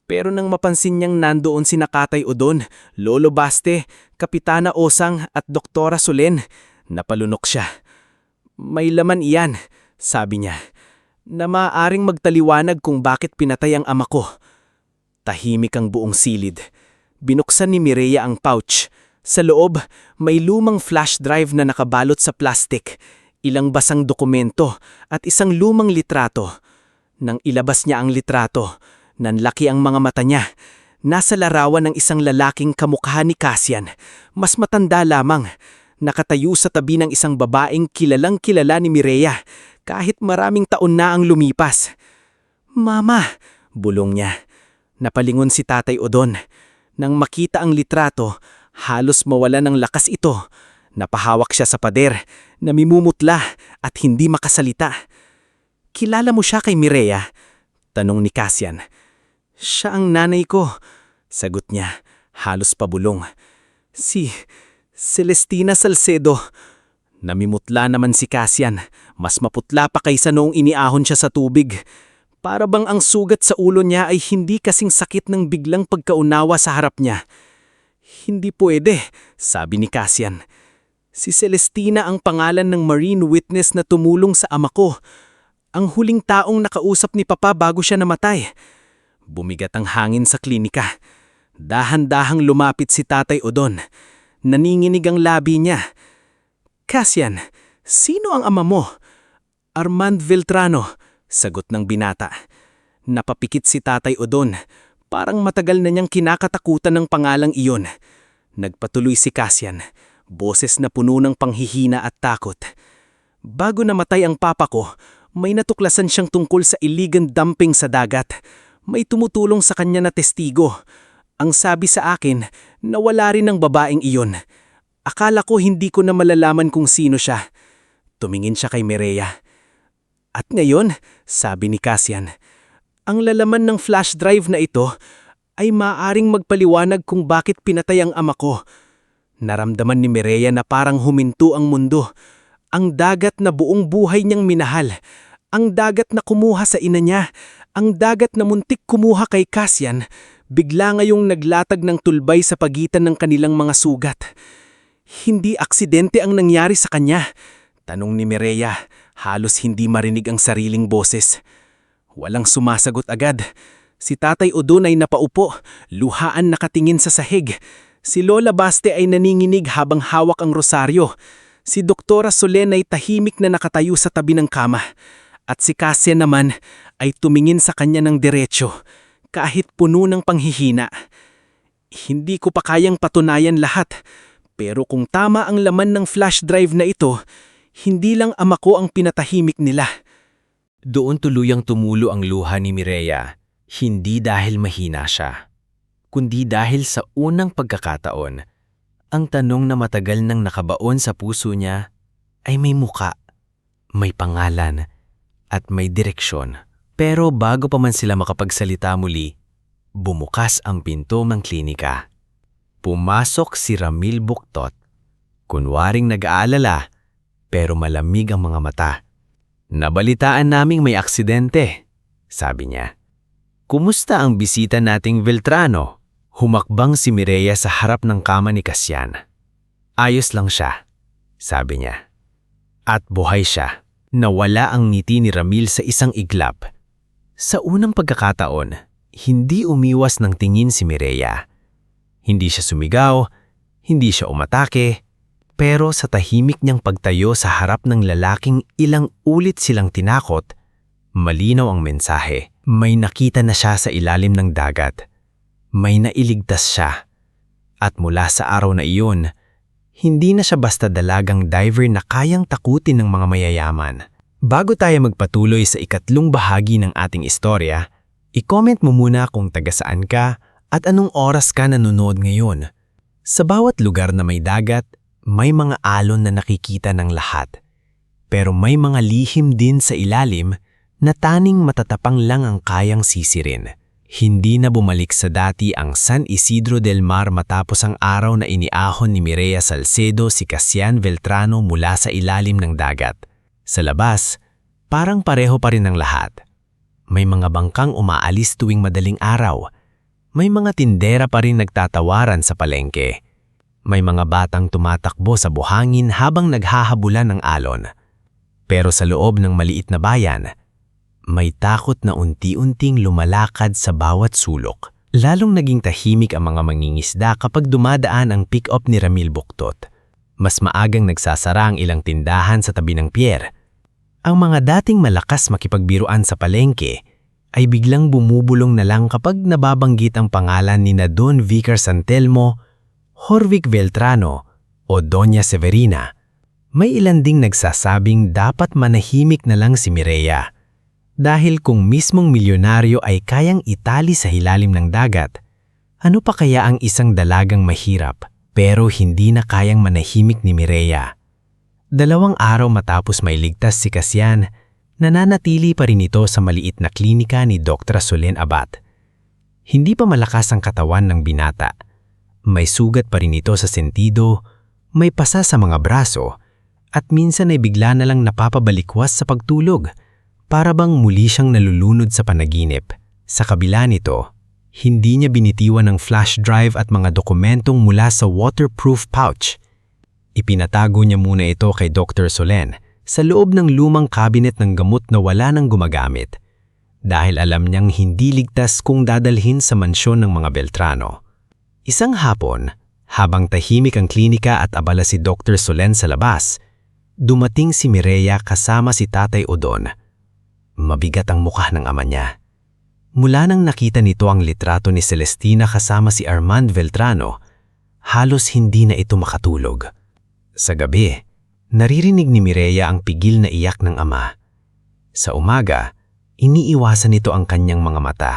Pero nang mapansin niyang nandoon si Nakatay Udon, Lolo Baste, Kapitana Osang at Doktora Solen, napalunok siya. May laman iyan, sabi niya, na maaaring magtaliwanag kung bakit pinatay ang ama ko. Tahimik ang buong silid. Binuksan ni Mireya ang pouch. Sa loob, may lumang flash drive na nakabalot sa plastik, ilang basang dokumento at isang lumang litrato. Nang ilabas niya ang litrato, nanlaki ang mga mata niya. Nasa larawan ng isang lalaking kamukha ni Cassian, mas matanda lamang. Nakatayo sa tabi ng isang babaeng kilalang-kilala ni Mireya, kahit maraming taon na ang lumipas. Mama, bulong niya. Napalingon si Tatay Udon. Nang makita ang litrato, halos mawala ng lakas ito. Napahawak siya sa pader, namimumutla at hindi makasalita. Kilala mo siya kay Mireya? Tanong ni Cassian. Siya ang nanay ko, sagot niya, halos pabulong. Si Celestina Salcedo. Namimutla naman si Cassian, mas maputla pa kaysa noong iniahon siya sa tubig. Para bang ang sugat sa ulo niya ay hindi kasing sakit ng biglang pagkaunawa sa harap niya. Hindi pwede, sabi ni Cassian. Si Celestina ang pangalan ng marine witness na tumulong sa ama ko. Ang huling taong nakausap ni Papa bago siya namatay. Bumigat ang hangin sa klinika. Dahan-dahang lumapit si Tatay Udon. Naninginig ang labi niya. Cassian, sino ang ama mo? Armand Veltrano, sagot ng binata. Napapikit si Tatay Udon. Parang matagal na niyang kinakatakutan ng pangalang iyon. Nagpatuloy si Cassian, boses na puno ng panghihina at takot. Bago namatay ang papa ko, may natuklasan siyang tungkol sa illegal dumping sa dagat. May tumutulong sa kanya na testigo. Ang sabi sa akin, nawala rin ang babaeng iyon. Akala ko hindi ko na malalaman kung sino siya. Tumingin siya kay Mireya. At ngayon, sabi ni Cassian, ang lalaman ng flash drive na ito ay maaaring magpaliwanag kung bakit pinatay ang ama ko. Naramdaman ni Mireya na parang huminto ang mundo. Ang dagat na buong buhay niyang minahal. Ang dagat na kumuha sa ina niya. Ang dagat na muntik kumuha kay Cassian. Bigla ngayong naglatag ng tulbay sa pagitan ng kanilang mga sugat. Hindi aksidente ang nangyari sa kanya, tanong ni Mireya, halos hindi marinig ang sariling boses. Walang sumasagot agad. Si Tatay Udon ay napaupo, luhaan nakatingin sa sahig. Si Lola Baste ay naninginig habang hawak ang rosaryo. Si Doktora Solen ay tahimik na nakatayo sa tabi ng kama. At si Cassian naman ay tumingin sa kanya ng diretsyo, kahit puno ng panghihina. Hindi ko pa kayang patunayan lahat. Pero kung tama ang laman ng flash drive na ito, hindi lang ama ko ang pinatahimik nila. Doon tuluyang tumulo ang luha ni Mireya, hindi dahil mahina siya, kundi dahil sa unang pagkakataon, ang tanong na matagal nang nakabaon sa puso niya ay may muka, may pangalan, at may direksyon. Pero bago pa man sila makapagsalita muli, bumukas ang pinto ng klinika. Pumasok si Ramil Buktot. Kunwaring nag-aalala, pero malamig ang mga mata. Nabalitaan naming may aksidente, sabi niya. Kumusta ang bisita nating Veltrano? Humakbang si Mireya sa harap ng kama ni Cassian. Ayos lang siya, sabi niya. At buhay siya. Nawala ang ngiti ni Ramil sa isang iglap. Sa unang pagkakataon, hindi umiwas ng tingin si Mireya. Hindi siya sumigaw, hindi siya umatake, pero sa tahimik niyang pagtayo sa harap ng lalaking ilang ulit silang tinakot, Malinaw ang mensahe. May nakita na siya sa ilalim ng dagat. May nailigtas siya. At mula sa araw na iyon, hindi na siya basta dalagang diver na kayang takutin ng mga mayayaman. Bago tayo magpatuloy sa ikatlong bahagi ng ating istorya, i-comment mo muna kung taga saan ka at anong oras ka nanonood ngayon. Sa bawat lugar na may dagat, may mga alon na nakikita ng lahat. Pero may mga lihim din sa ilalim na taning matatapang lang ang kayang sisirin. Hindi na bumalik sa dati ang San Isidro del Mar matapos ang araw na iniahon ni Mireya Salcedo si Cassian Beltrano mula sa ilalim ng dagat. Sa labas, parang pareho pa rin ang lahat. May mga bangkang umaalis tuwing madaling araw. May mga tindera pa rin nagtatawaran sa palengke. May mga batang tumatakbo sa buhangin habang naghahabulan ng alon. Pero sa loob ng maliit na bayan, may takot na unti-unting lumalakad sa bawat sulok. Lalong naging tahimik ang mga mangingisda kapag dumadaan ang pick-up ni Ramil Buktot. Mas maagang nagsasara ang ilang tindahan sa tabi ng pier. Ang mga dating malakas makipagbiruan sa palengke ay biglang bumubulong na lang kapag nababanggit ang pangalan ni na Don Vicar Santelmo, Jorvic Beltrano o Doña Severina. May ilan ding nagsasabing dapat manahimik na lang si Mireya. Dahil kung mismong milyonaryo ay kayang itali sa hilalim ng dagat, ano pa kaya ang isang dalagang mahirap pero hindi na kayang manahimik ni Mireya? 2 araw matapos mailigtas si Cassian, nananatili pa rin ito sa maliit na klinika ni Dr. Solen Abad. Hindi pa malakas ang katawan ng binata. May sugat pa rin ito sa sentido, may pasa sa mga braso, at minsan ay bigla na lang napapabalikwas sa pagtulog. Para bang muli siyang nalulunod sa panaginip. Sa kabila nito, hindi niya binitiwan ng flash drive at mga dokumentong mula sa waterproof pouch. Ipinatago niya muna ito kay Dr. Solen sa loob ng lumang cabinet ng gamot na wala nang gumagamit. Dahil alam niyang hindi ligtas kung dadalhin sa mansyon ng mga Beltrano. Isang hapon, habang tahimik ang klinika at abala si Dr. Solen sa labas, dumating si Mireya kasama si Tatay Odon. Mabigat ang mukha ng ama niya. Mula nang nakita nito ang litrato ni Celestina kasama si Armand Beltrano, halos hindi na ito makatulog. Sa gabi, naririnig ni Mireya ang pigil na iyak ng ama. Sa umaga, iniiwasan nito ang kanyang mga mata.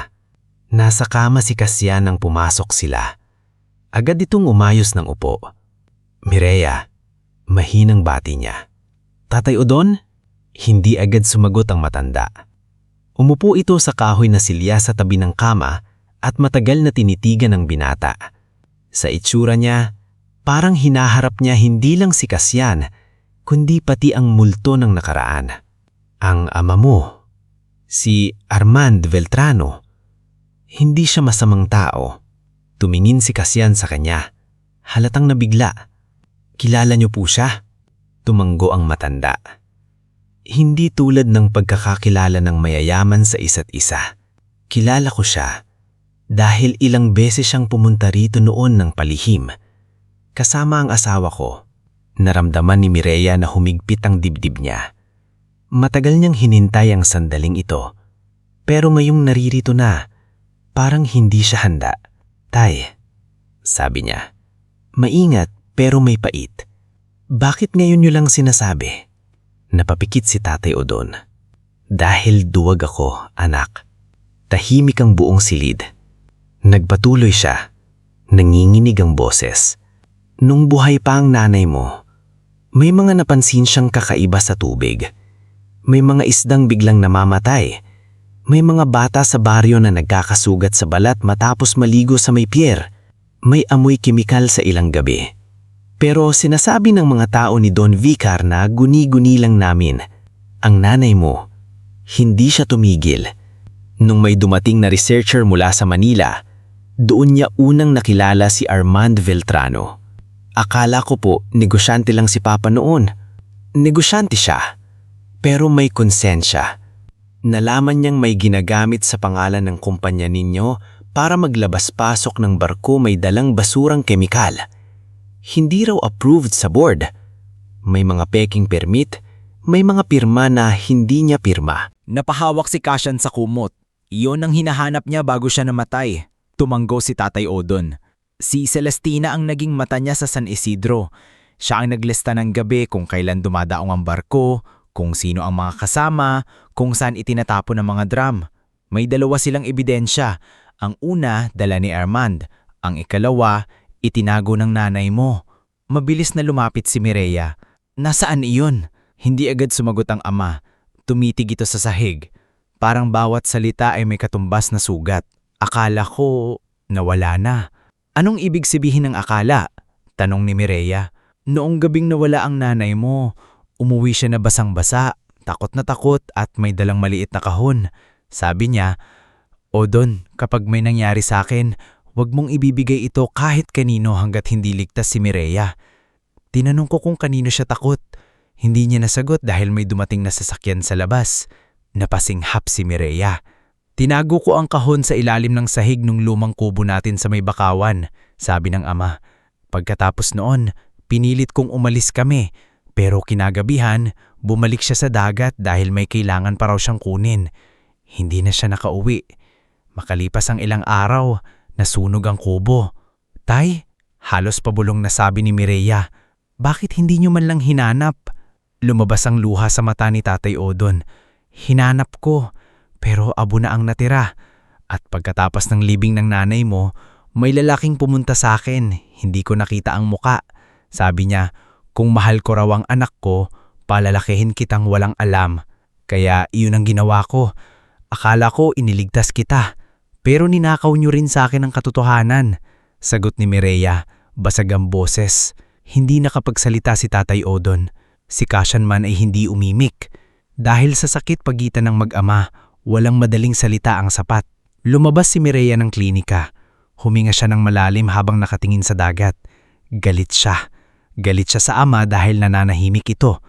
Nasa kama si Cassian nang pumasok sila. Agad itong umayos ng upo. Mireya, mahinang bati niya. Tatay Odon? Hindi agad sumagot ang matanda. Umupo ito sa kahoy na silya sa tabi ng kama at matagal na tinitigan ng binata. Sa itsura niya, parang hinaharap niya hindi lang si Cassian, kundi pati ang multo ng nakaraan. Ang ama mo, si Armand Beltrano, hindi siya masamang tao. Tumingin si Cassian sa kanya, halatang nabigla. Kilala niyo po siya? Tumanggo ang matanda. Hindi tulad ng pagkakakilala ng mayayaman sa isa't isa. Kilala ko siya dahil ilang beses siyang pumunta rito noon ng palihim. Kasama ang asawa ko. Naramdaman ni Mireya na humigpit ang dibdib niya. Matagal niyang hinintay ang sandaling ito. Pero ngayong naririto na, parang hindi siya handa. Tay, sabi niya, maingat pero may pait. Bakit ngayon niyo lang sinasabi? Napapikit si Tatay Odon. Dahil duwag ako, anak. Tahimik ang buong silid. Nagpatuloy siya. Nanginginig ang boses. Nung buhay pa ang nanay mo, may mga napansin siyang kakaiba sa tubig. May mga isdang biglang namamatay. May mga bata sa baryo na nagkakasugat sa balat matapos maligo sa may pier. May amoy kimikal sa ilang gabi. Pero sinasabi ng mga tao ni Don Vicar na guni-guni lang namin. Ang nanay mo, hindi siya tumigil. Nung may dumating na researcher mula sa Manila, doon niya unang nakilala si Armand Beltrano. Akala ko po negosyante lang si Papa noon. Negosyante siya, pero may konsensya. Nalaman niyang may ginagamit sa pangalan ng kumpanya ninyo para maglabas-pasok ng barko may dalang basurang kemikal. Hindi raw approved sa board. May mga peking permit, may mga pirma na hindi niya pirma. Napahawak si Kashan sa kumot. Iyon ang hinahanap niya bago siya namatay. Tumanggo si Tatay Odon. Si Celestina ang naging mata niya sa San Isidro. Siya ang naglista ng gabi kung kailan dumadaong ang barko, kung sino ang mga kasama, kung saan itinatapon ang mga drum. May dalawa silang ebidensya. Ang una, dala ni Armand. Ang ikalawa, itinago ng nanay mo. Mabilis na lumapit si Mireya. Nasaan iyon? Hindi agad sumagot ang ama. Tumitig ito sa sahig. Parang bawat salita ay may katumbas na sugat. Akala ko nawala na. Anong ibig sabihin ng akala? Tanong ni Mireya. Noong gabing nawala ang nanay mo, umuwi siya na basang-basa, takot na takot at may dalang maliit na kahon. Sabi niya, Odon, kapag may nangyari sa akin, wag mong ibibigay ito kahit kanino hanggat hindi ligtas si Mireya. Tinanong ko kung kanino siya takot. Hindi niya nasagot dahil may dumating na sasakyan sa labas. Napasinghap si Mireya. Tinago ko ang kahon sa ilalim ng sahig nung lumang kubo natin sa may bakawan, sabi ng ama. Pagkatapos noon, pinilit kong umalis kami, pero kinagabihan, bumalik siya sa dagat dahil may kailangan pa raw siyang kunin. Hindi na siya nakauwi. Makalipas ang ilang araw, nasunog ang kubo. Tay, halos pabulong na sabi ni Mireya, bakit hindi niyo man lang hinanap? Lumabas ang luha sa mata ni Tatay Odon. Hinanap ko, pero abo na ang natira. At pagkatapos ng libing ng nanay mo, may lalaking pumunta sa akin, hindi ko nakita ang muka. Sabi niya, kung mahal ko raw ang anak ko, palalakihin kitang walang alam. Kaya iyon ang ginawa ko. Akala ko iniligtas kita, pero ninakaw niyo rin sa akin ang katotohanan. Sagot ni Mireya, basag ang boses. Hindi nakapagsalita si Tatay Odon. Si Kashan man ay hindi umimik. Dahil sa sakit pagitan ng mag-ama, walang madaling salita ang sapat. Lumabas si Mireya ng klinika. Huminga siya ng malalim habang nakatingin sa dagat. Galit siya. Galit siya sa ama dahil nananahimik ito.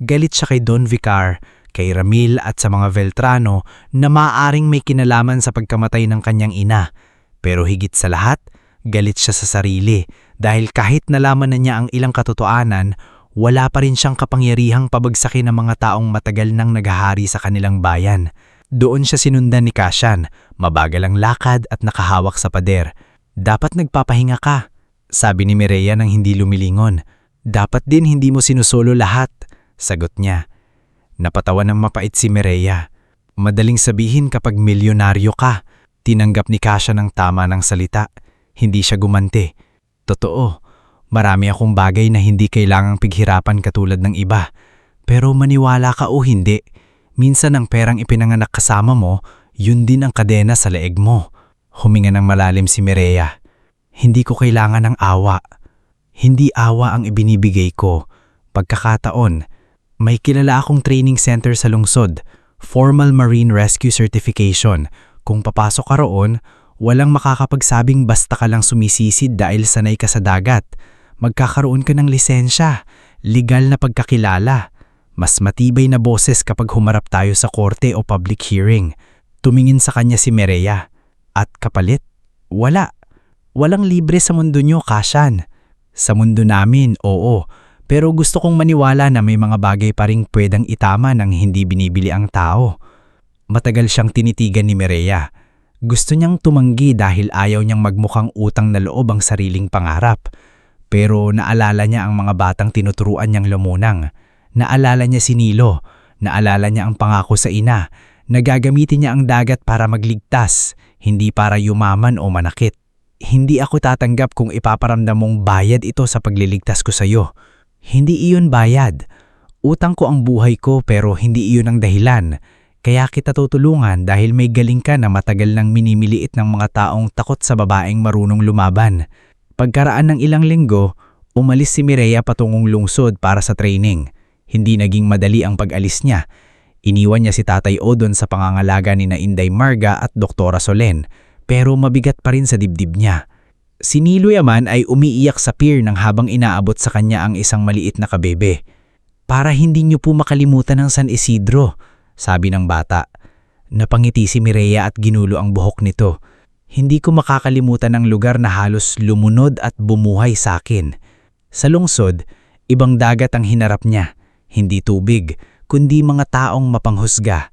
Galit siya kay Don Vicar, kay Ramil at sa mga Veltrano na maaaring may kinalaman sa pagkamatay ng kanyang ina. Pero higit sa lahat, galit siya sa sarili dahil kahit nalaman na niya ang ilang katotohanan, wala pa rin siyang kapangyarihang pabagsakin ng mga taong matagal nang naghahari sa kanilang bayan. Doon siya sinundan ni Kashan, mabagal ang lakad at nakahawak sa pader. Dapat nagpapahinga ka, sabi ni Mireya nang hindi lumilingon. Dapat din hindi mo sinusolo lahat, sagot niya. Napatawa ng mapait si Mireya. Madaling sabihin kapag milyonaryo ka. Tinanggap ni Kashan ang tama ng salita. Hindi siya gumanti. Totoo. Marami akong bagay na hindi kailangang pighirapan katulad ng iba. Pero maniwala ka o hindi, minsan ang perang ipinanganak kasama mo, yun din ang kadena sa leeg mo. Huminga ng malalim si Mireya. Hindi ko kailangan ng awa. Hindi awa ang ibinibigay ko. Pagkakataon, may kilala akong training center sa lungsod, Formal Marine Rescue Certification. Kung papasok ka roon, walang makakapagsabing basta ka lang sumisisid dahil sanay ka sa dagat. Magkakaroon ka ng lisensya, legal na pagkakilala. Mas matibay na boses kapag humarap tayo sa korte o public hearing. Tumingin sa kanya si Mireya. At kapalit? Wala. Walang libre sa mundo nyo, Kashan. Sa mundo namin, oo. Pero gusto kong maniwala na may mga bagay pa ring pwedeng itama nang hindi binibili ang tao. Matagal siyang tinitigan ni Mireya. Gusto niyang tumanggi dahil ayaw niyang magmukhang utang na loob ang sariling pangarap. Pero naalala niya ang mga batang tinuturuan niyang lumunang. Naalala niya si Nilo. Naalala niya ang pangako sa ina. Nagagamitin niya ang dagat para magligtas, hindi para yumaman o manakit. Hindi ako tatanggap kung ipaparamdam mong bayad ito sa pagliligtas ko sa iyo. Hindi iyon bayad. Utang ko ang buhay ko pero hindi iyon ang dahilan. Kaya kita tutulungan dahil may galing ka na matagal nang minimiliit ng mga taong takot sa babaeng marunong lumaban. Pagkaraan ng ilang linggo, umalis si Mireya patungong lungsod para sa training. Hindi naging madali ang pag-alis niya. Iniwan niya si Tatay Odon sa pangangalaga ni na Inday Marga at Doktora Solen, pero mabigat pa rin sa dibdib niya. Si Nilo yaman ay umiiyak sa pier nang habang inaabot sa kanya ang isang maliit na kabebe. Para hindi niyo po makalimutan ang San Isidro, sabi ng bata. Napangiti si Mireya at ginulo ang buhok nito. Hindi ko makakalimutan ang lugar na halos lumunod at bumuhay sa akin. Sa lungsod, ibang dagat ang hinarap niya. Hindi tubig, kundi mga taong mapanghusga.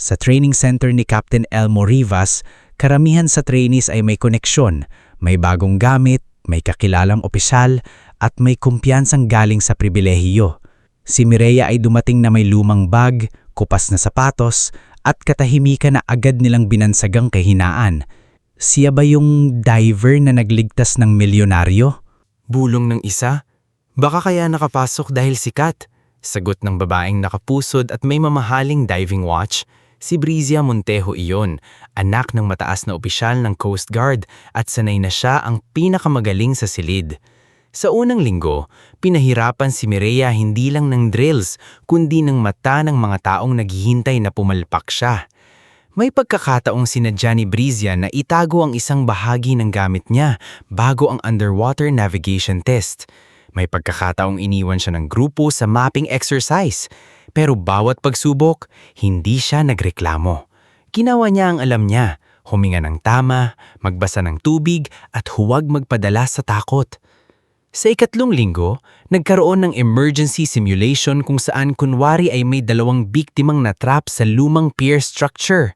Sa training center ni Captain Elmo Rivas, karamihan sa trainees ay may koneksyon, may bagong gamit, may kakilalang opisyal, at may kumpiyansang galing sa pribilehiyo. Si Mireya ay dumating na may lumang bag, kupas na sapatos, at katahimikan na agad nilang binansagang kahinaan. Siya ba yung diver na nagligtas ng milyonaryo? Bulong ng isa? Baka kaya nakapasok dahil sikat? Sagot ng babaeng nakapusod at may mamahaling diving watch. Si Brizia Montejo iyon, anak ng mataas na opisyal ng Coast Guard at sanay na siya ang pinakamagaling sa silid. Sa unang linggo, pinahirapan si Mireya hindi lang ng drills, kundi ng mata ng mga taong naghihintay na pumalpak siya. May pagkakataong sinadya ni Brizia na itago ang isang bahagi ng gamit niya bago ang underwater navigation test. May pagkakataong iniwan siya ng grupo sa mapping exercise. Pero bawat pagsubok, hindi siya nagreklamo. Ginawa niya ang alam niya, huminga ng tama, magbasa ng tubig at huwag magpadala sa takot. Sa ikatlong linggo, nagkaroon ng emergency simulation kung saan kunwari ay may 2 biktimang natrap sa lumang pier structure.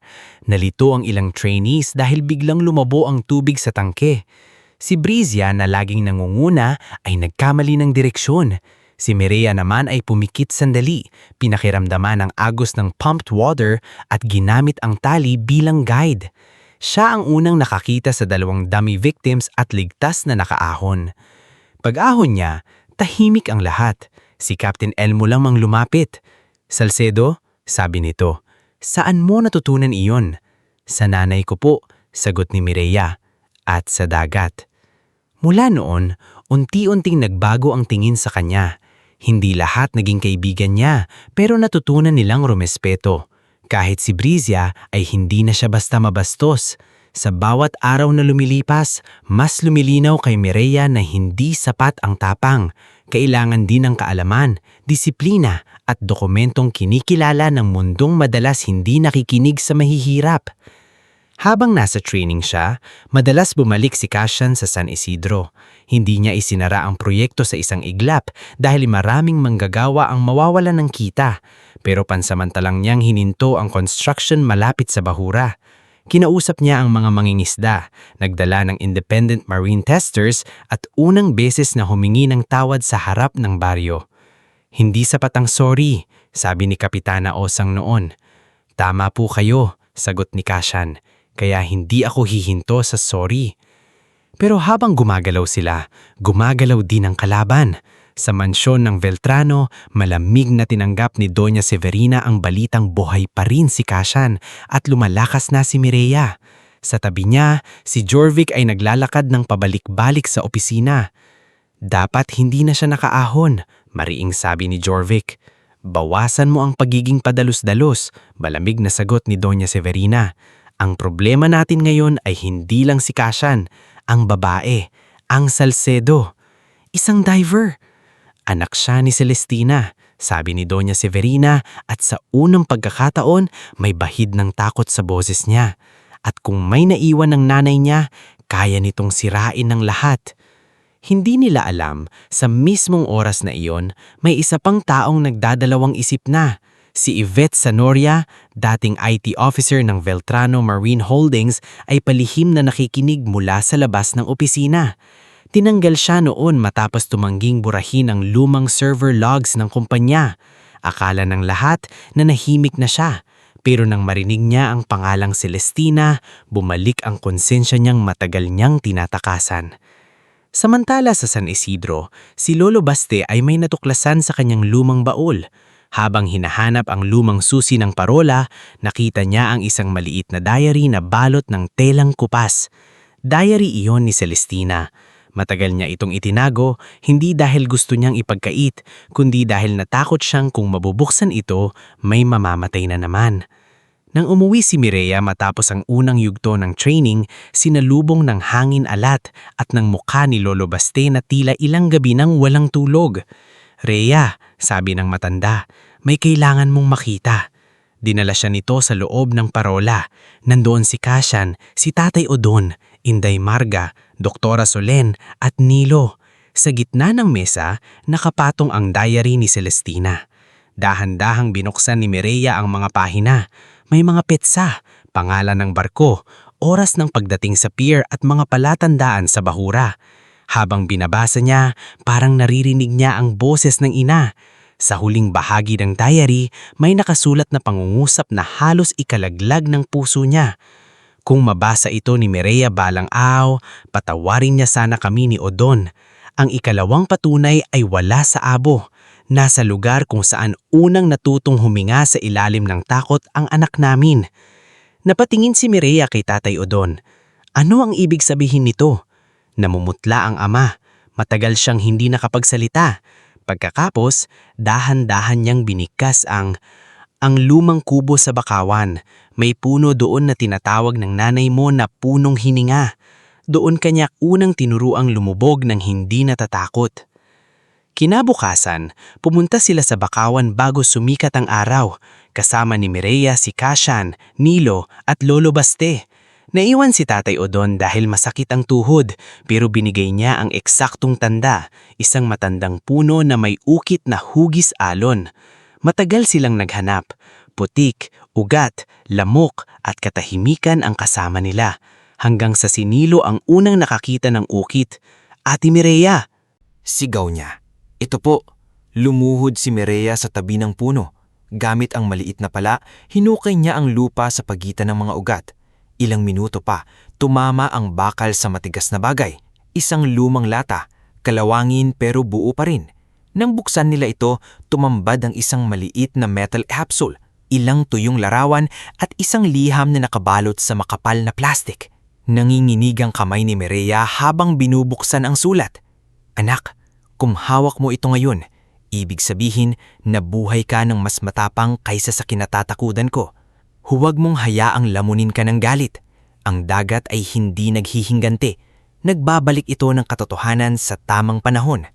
Nalito ang ilang trainees dahil biglang lumabo ang tubig sa tangke. Si Brizia na laging nangunguna ay nagkamali ng direksyon. Si Mireya naman ay pumikit sandali, pinakiramdaman ang agos ng pumped water at ginamit ang tali bilang guide. Siya ang unang nakakita sa 2 dummy victims at ligtas na nakaahon. Pag-ahon niya, tahimik ang lahat. Si Captain Elmo lamang lumapit. "Salcedo," sabi nito, "saan mo natutunan iyon?" "Sa nanay ko po," sagot ni Mireya, "at sa dagat." Mula noon, unti-unting nagbago ang tingin sa kanya. Hindi lahat naging kaibigan niya, pero natutunan nilang rumespeto. Kahit si Brizia ay hindi na siya basta mabastos. Sa bawat araw na lumilipas, mas lumilinaw kay Mireya na hindi sapat ang tapang. Kailangan din ng kaalaman, disiplina at dokumentong kinikilala ng mundong madalas hindi nakikinig sa mahihirap. Habang nasa training siya, madalas bumalik si Cassian sa San Isidro. Hindi niya isinara ang proyekto sa isang iglap dahil maraming manggagawa ang mawawalan ng kita, pero pansamantalang niyang hininto ang construction malapit sa bahura. Kinausap niya ang mga mangingisda, nagdala ng independent marine testers at unang beses na humingi ng tawad sa harap ng baryo. "Hindi sapat ang sorry," sabi ni Kapitana Osang noon. "Tama po kayo," sagot ni Cassian. "Kaya hindi ako hihinto sa sorry." Pero habang gumagalaw sila, gumagalaw din ang kalaban. Sa mansyon ng Veltrano, malamig na tinanggap ni Doña Severina ang balitang buhay pa rin si Cassian at lumalakas na si Mireya. Sa tabi niya, si Jorvik ay naglalakad ng pabalik-balik sa opisina. "Dapat hindi na siya nakaahon," mariing sabi ni Jorvik. "Bawasan mo ang pagiging padalus-dalus," malamig na sagot ni Doña Severina. "Ang problema natin ngayon ay hindi lang si Cassian, ang babae, ang Salcedo. Isang diver. Anak siya ni Celestina," sabi ni Doña Severina at sa unang pagkakataon may bahid ng takot sa boses niya. At kung may naiwan ng nanay niya, kaya nitong sirain ng lahat. Hindi nila alam, sa mismong oras na iyon, may isa pang taong nagdadalawang isip na. Si Yvette Sanoria, dating IT officer ng Veltrano Marine Holdings, ay palihim na nakikinig mula sa labas ng opisina. Tinanggal siya noon matapos tumangging burahin ang lumang server logs ng kumpanya. Akala ng lahat na nahimik na siya, pero nang marinig niya ang pangalang Celestina, bumalik ang konsensya niyang matagal niyang tinatakasan. Samantala sa San Isidro, si Lolo Baste ay may natuklasan sa kanyang lumang baul. Habang hinahanap ang lumang susi ng parola, nakita niya ang isang maliit na diary na balot ng telang kupas. Diary iyon ni Celestina. Matagal niya itong itinago, hindi dahil gusto niyang ipagkait, kundi dahil natakot siyang kung mabubuksan ito, may mamamatay na naman. Nang umuwi si Mireya matapos ang unang yugto ng training, sinalubong ng hangin alat at ng mukha ni Lolo Baste na tila ilang gabi nang walang tulog. "Rhea," sabi ng matanda, "may kailangan mong makita." Dinala siya nito sa loob ng parola. Nandoon si Cassian, si Tatay Odon, Inday Marga, Doktora Solen at Nilo. Sa gitna ng mesa, nakapatong ang diary ni Celestina. Dahan-dahang binuksan ni Mireya ang mga pahina. May mga petsa, pangalan ng barko, oras ng pagdating sa pier at mga palatandaan sa bahura. Habang binabasa niya, parang naririnig niya ang boses ng ina. Sa huling bahagi ng diary, may nakasulat na pangungusap na halos ikalaglag ng puso niya. Kung mabasa ito ni Mireya balang araw, patawarin niya sana kami ni Odon. Ang ikalawang patunay ay wala sa abo. Nasa lugar kung saan unang natutong huminga sa ilalim ng takot ang anak namin. Napatingin si Mireya kay Tatay Odon. Ano ang ibig sabihin nito? Namumutla ang ama. Matagal siyang hindi nakapagsalita. Pagkakapos, dahan-dahan niyang binigkas ang lumang kubo sa Bakawan. May puno doon na tinatawag ng nanay mo na punong hininga. Doon kanya unang tinuruang lumubog ng hindi natatakot. Kinabukasan, pumunta sila sa Bakawan bago sumikat ang araw, kasama ni Mireya si Kashan, Nilo at Lolo Baste. Naiwan si Tatay Odon dahil masakit ang tuhod, pero binigay niya ang eksaktong tanda, isang matandang puno na may ukit na hugis alon. Matagal silang naghanap. Putik, ugat, lamok at katahimikan ang kasama nila. Hanggang sa si Nilo ang unang nakakita ng ukit. Ate Mireya! Sigaw niya. Ito po, lumuhod si Mireya sa tabi ng puno. Gamit ang maliit na pala, hinukay niya ang lupa sa pagitan ng mga ugat. Ilang minuto pa, tumama ang bakal sa matigas na bagay. Isang lumang lata, kalawangin pero buo pa rin. Nang buksan nila ito, tumambad ang isang maliit na metal capsule, ilang tuyong larawan at isang liham na nakabalot sa makapal na plastik. Nanginginig ang kamay ni Mireya habang binubuksan ang sulat. Anak, kung hawak mo ito ngayon, ibig sabihin na buhay ka ng mas matapang kaysa sa kinatatakutan ko. Huwag mong hayaang lamunin ka ng galit. Ang dagat ay hindi naghihingganti. Nagbabalik ito ng katotohanan sa tamang panahon.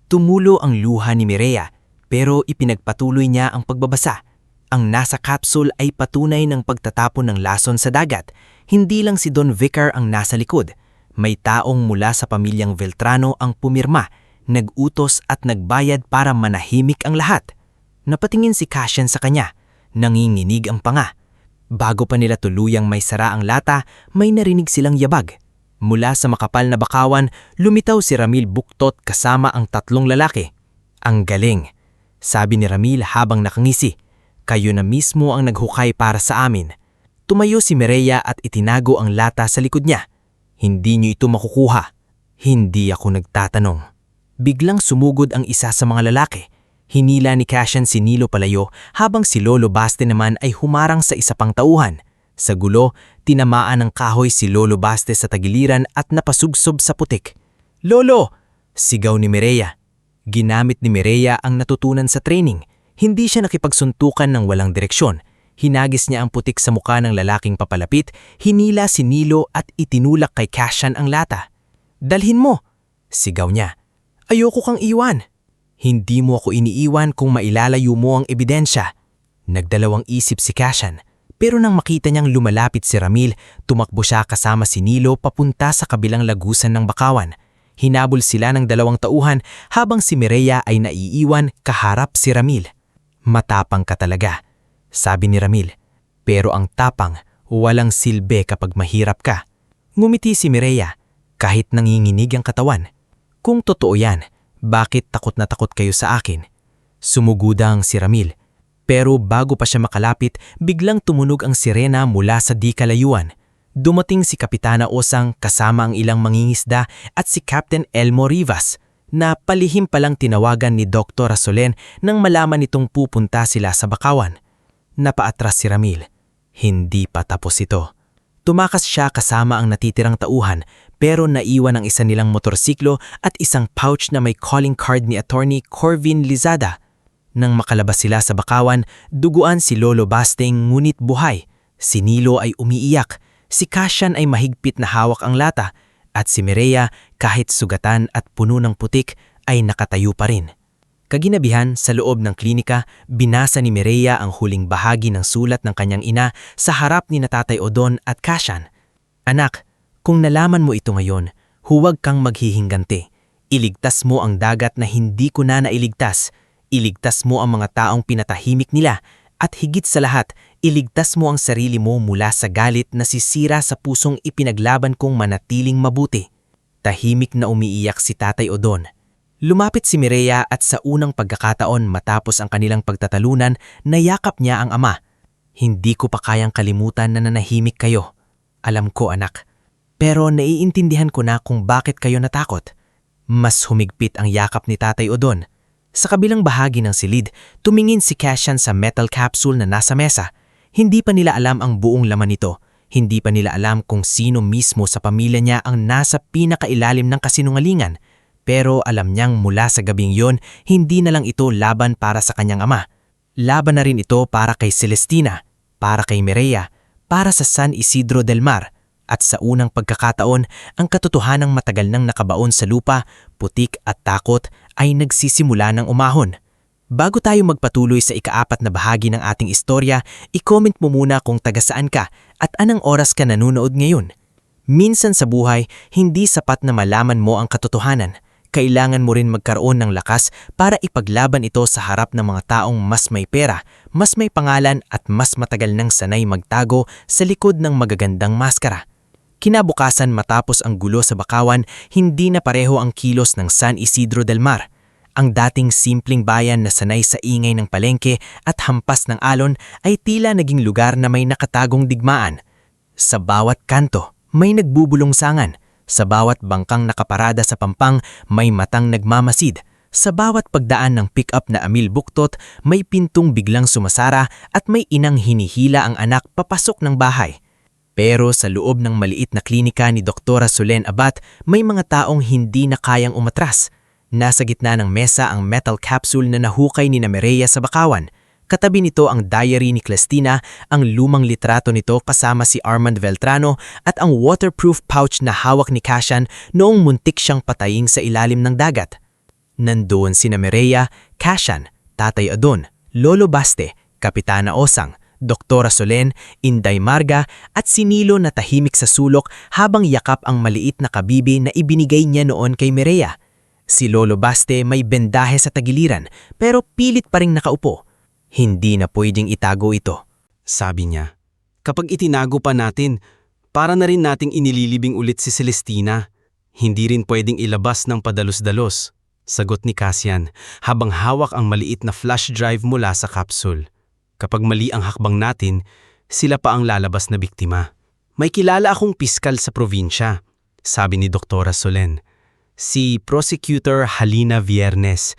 Tumulo ang luha ni Mireya, pero ipinagpatuloy niya ang pagbabasa. Ang nasa capsule ay patunay ng pagtatapon ng lason sa dagat. Hindi lang si Don Vicar ang nasa likod. May taong mula sa pamilyang Veltrano ang pumirma, nag-utos at nagbayad para manahimik ang lahat. Napatingin si Cashen sa kanya. Nanginginig ang panga. Bago pa nila tuluyang may sara ang lata, may narinig silang yabag. Mula sa makapal na bakawan, lumitaw si Ramil buktot kasama ang tatlong lalaki. Ang galing, sabi ni Ramil habang nakangisi. Kayo na mismo ang naghukay para sa amin. Tumayo si Mireya at itinago ang lata sa likod niya. Hindi niyo ito makukuha. Hindi ako nagtatanong. Biglang sumugod ang isa sa mga lalaki. Hinila ni Cashen si Nilo palayo habang si Lolo Baste naman ay humarang sa isa pang tauhan. Sa gulo, tinamaan ng kahoy si Lolo Baste sa tagiliran at napasugsob sa putik. Lolo! Sigaw ni Mireya. Ginamit ni Mireya ang natutunan sa training. Hindi siya nakipagsuntukan ng walang direksyon. Hinagis niya ang putik sa muka ng lalaking papalapit, hinila si Nilo at itinulak kay Cashen ang lata. Dalhin mo! Sigaw niya. Ayoko kang iwan. Hindi mo ako iniiwan kung mailalayo mo ang ebidensya. Nagdalawang isip si Cashen, pero nang makita niyang lumalapit si Ramil, tumakbo siya kasama si Nilo papunta sa kabilang lagusan ng bakawan. Hinabol sila ng dalawang tauhan habang si Mireya ay naiiwan kaharap si Ramil. Matapang ka talaga, sabi ni Ramil. Pero ang tapang, walang silbi kapag mahirap ka. Ngumiti si Mireya, kahit nanginginig ang katawan. Kung totoo yan, bakit takot na takot kayo sa akin? Sumugudang si Ramil. Pero bago pa siya makalapit, biglang tumunog ang sirena mula sa di kalayuan. Dumating si Kapitana Osang kasama ang ilang mangingisda at si Captain Elmo Rivas, na palihim palang tinawagan ni Dr. Rasolen nang malaman nitong pupunta sila sa Bakawan. Napaatras si Ramil. Hindi pa tapos ito. Tumakas siya kasama ang natitirang tauhan, pero naiwan ang isa nilang motorsiklo at isang pouch na may calling card ni Attorney Corvin Lizada. Nang makalabas sila sa Bakawan, duguan si Lolo Basteng ngunit buhay. Si Nilo ay umiiyak, si Cashen ay mahigpit na hawak ang lata, at si Mireya kahit sugatan at puno ng putik ay nakatayo pa rin. Kaginabihan sa loob ng klinika, binasa ni Mireya ang huling bahagi ng sulat ng kanyang ina sa harap ni Tatay Odon at Cashen. Anak, kung nalaman mo ito ngayon, huwag kang maghihingganti. Iligtas mo ang dagat na hindi ko na nailigtas. Iligtas mo ang mga taong pinatahimik nila at higit sa lahat, iligtas mo ang sarili mo mula sa galit na sisira sa pusong ipinaglaban kong manatiling mabuti. Tahimik na umiiyak si Tatay Odon. Lumapit si Mireya at sa unang pagkakataon matapos ang kanilang pagtatalunan, nayakap niya ang ama. Hindi ko pa kayang kalimutan na nanahimik kayo. Alam ko, anak. Pero naiintindihan ko na kung bakit kayo natakot. Mas humigpit ang yakap ni Tatay Odon. Sa kabilang bahagi ng silid, tumingin si Cassian sa metal capsule na nasa mesa. Hindi pa nila alam ang buong laman nito. Hindi pa nila alam kung sino mismo sa pamilya niya ang nasa pinakailalim ng kasinungalingan. Pero alam niyang mula sa gabing yon, hindi na lang ito laban para sa kanyang ama. Laban na rin ito para kay Celestina, para kay Mireya, para sa San Isidro del Mar. At sa unang pagkakataon, ang katotohanang matagal nang nakabaon sa lupa, putik at takot ay nagsisimula ng umahon. Bago tayo magpatuloy sa ika-4 na bahagi ng ating istorya, i-comment mo muna kung taga saan ka at anong oras ka nanonood ngayon. Minsan sa buhay, hindi sapat na malaman mo ang katotohanan. Kailangan mo rin magkaroon ng lakas para ipaglaban ito sa harap ng mga taong mas may pera, mas may pangalan at mas matagal nang sanay magtago sa likod ng magagandang maskara. Kinabukasan matapos ang gulo sa Bakawan, hindi na pareho ang kilos ng San Isidro del Mar. Ang dating simpleng bayan na sanay sa ingay ng palengke at hampas ng alon ay tila naging lugar na may nakatagong digmaan. Sa bawat kanto, may nagbubulong-sangan. Sa bawat bangkang nakaparada sa pampang, may matang nagmamasid. Sa bawat pagdaan ng pick-up na Amil Buktot, may pintong biglang sumasara at may inang hinihila ang anak papasok ng bahay. Pero sa loob ng maliit na klinika ni Doktora Solen Abat, may mga taong hindi na kayang umatras. Nasa gitna ng mesa ang metal capsule na nahukay ni Mireya sa Bakawan. Katabi nito ang diary ni Cristina, ang lumang litrato nito kasama si Armand Veltrano at ang waterproof pouch na hawak ni Cassian noong muntik siyang patayin sa ilalim ng dagat. Nandoon sina Mireya, Cassian, Tatay Odon, Lolo Baste, Kapitana Osang, Doktora Solen, Inday Marga at si Nilo na tahimik sa sulok habang yakap ang maliit na kabibi na ibinigay niya noon kay Mireya. Si Lolo Baste may bendahe sa tagiliran pero pilit pa ring nakaupo. Hindi na pwedeng itago ito. Sabi niya, kapag itinago pa natin, para na rin nating inililibing ulit si Celestina. Hindi rin pwedeng ilabas ng padalos-dalos, sagot ni Cassian habang hawak ang maliit na flash drive mula sa capsule. Kapag mali ang hakbang natin, sila pa ang lalabas na biktima. May kilala akong piskal sa probinsya, sabi ni Doktora Solen. Si Prosecutor Halina Viernes.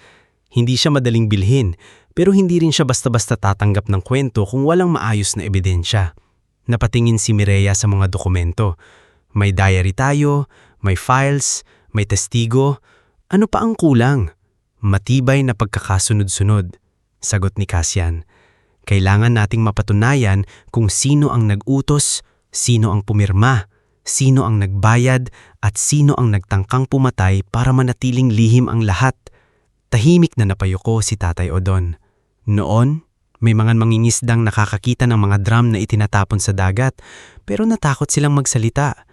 Hindi siya madaling bilhin, pero hindi rin siya basta-basta tatanggap ng kwento kung walang maayos na ebidensya. Napatingin si Mireya sa mga dokumento. May diary tayo, may files, may testigo. Ano pa ang kulang? Matibay na pagkakasunod-sunod, sagot ni Cassian. Kailangan nating mapatunayan kung sino ang nag-utos, sino ang pumirma, sino ang nagbayad at sino ang nagtangkang pumatay para manatiling lihim ang lahat. Tahimik na napayuko si Tatay Odon. Noon, may mga mangingisdang nakakakita ng mga drum na itinatapon sa dagat pero natakot silang magsalita.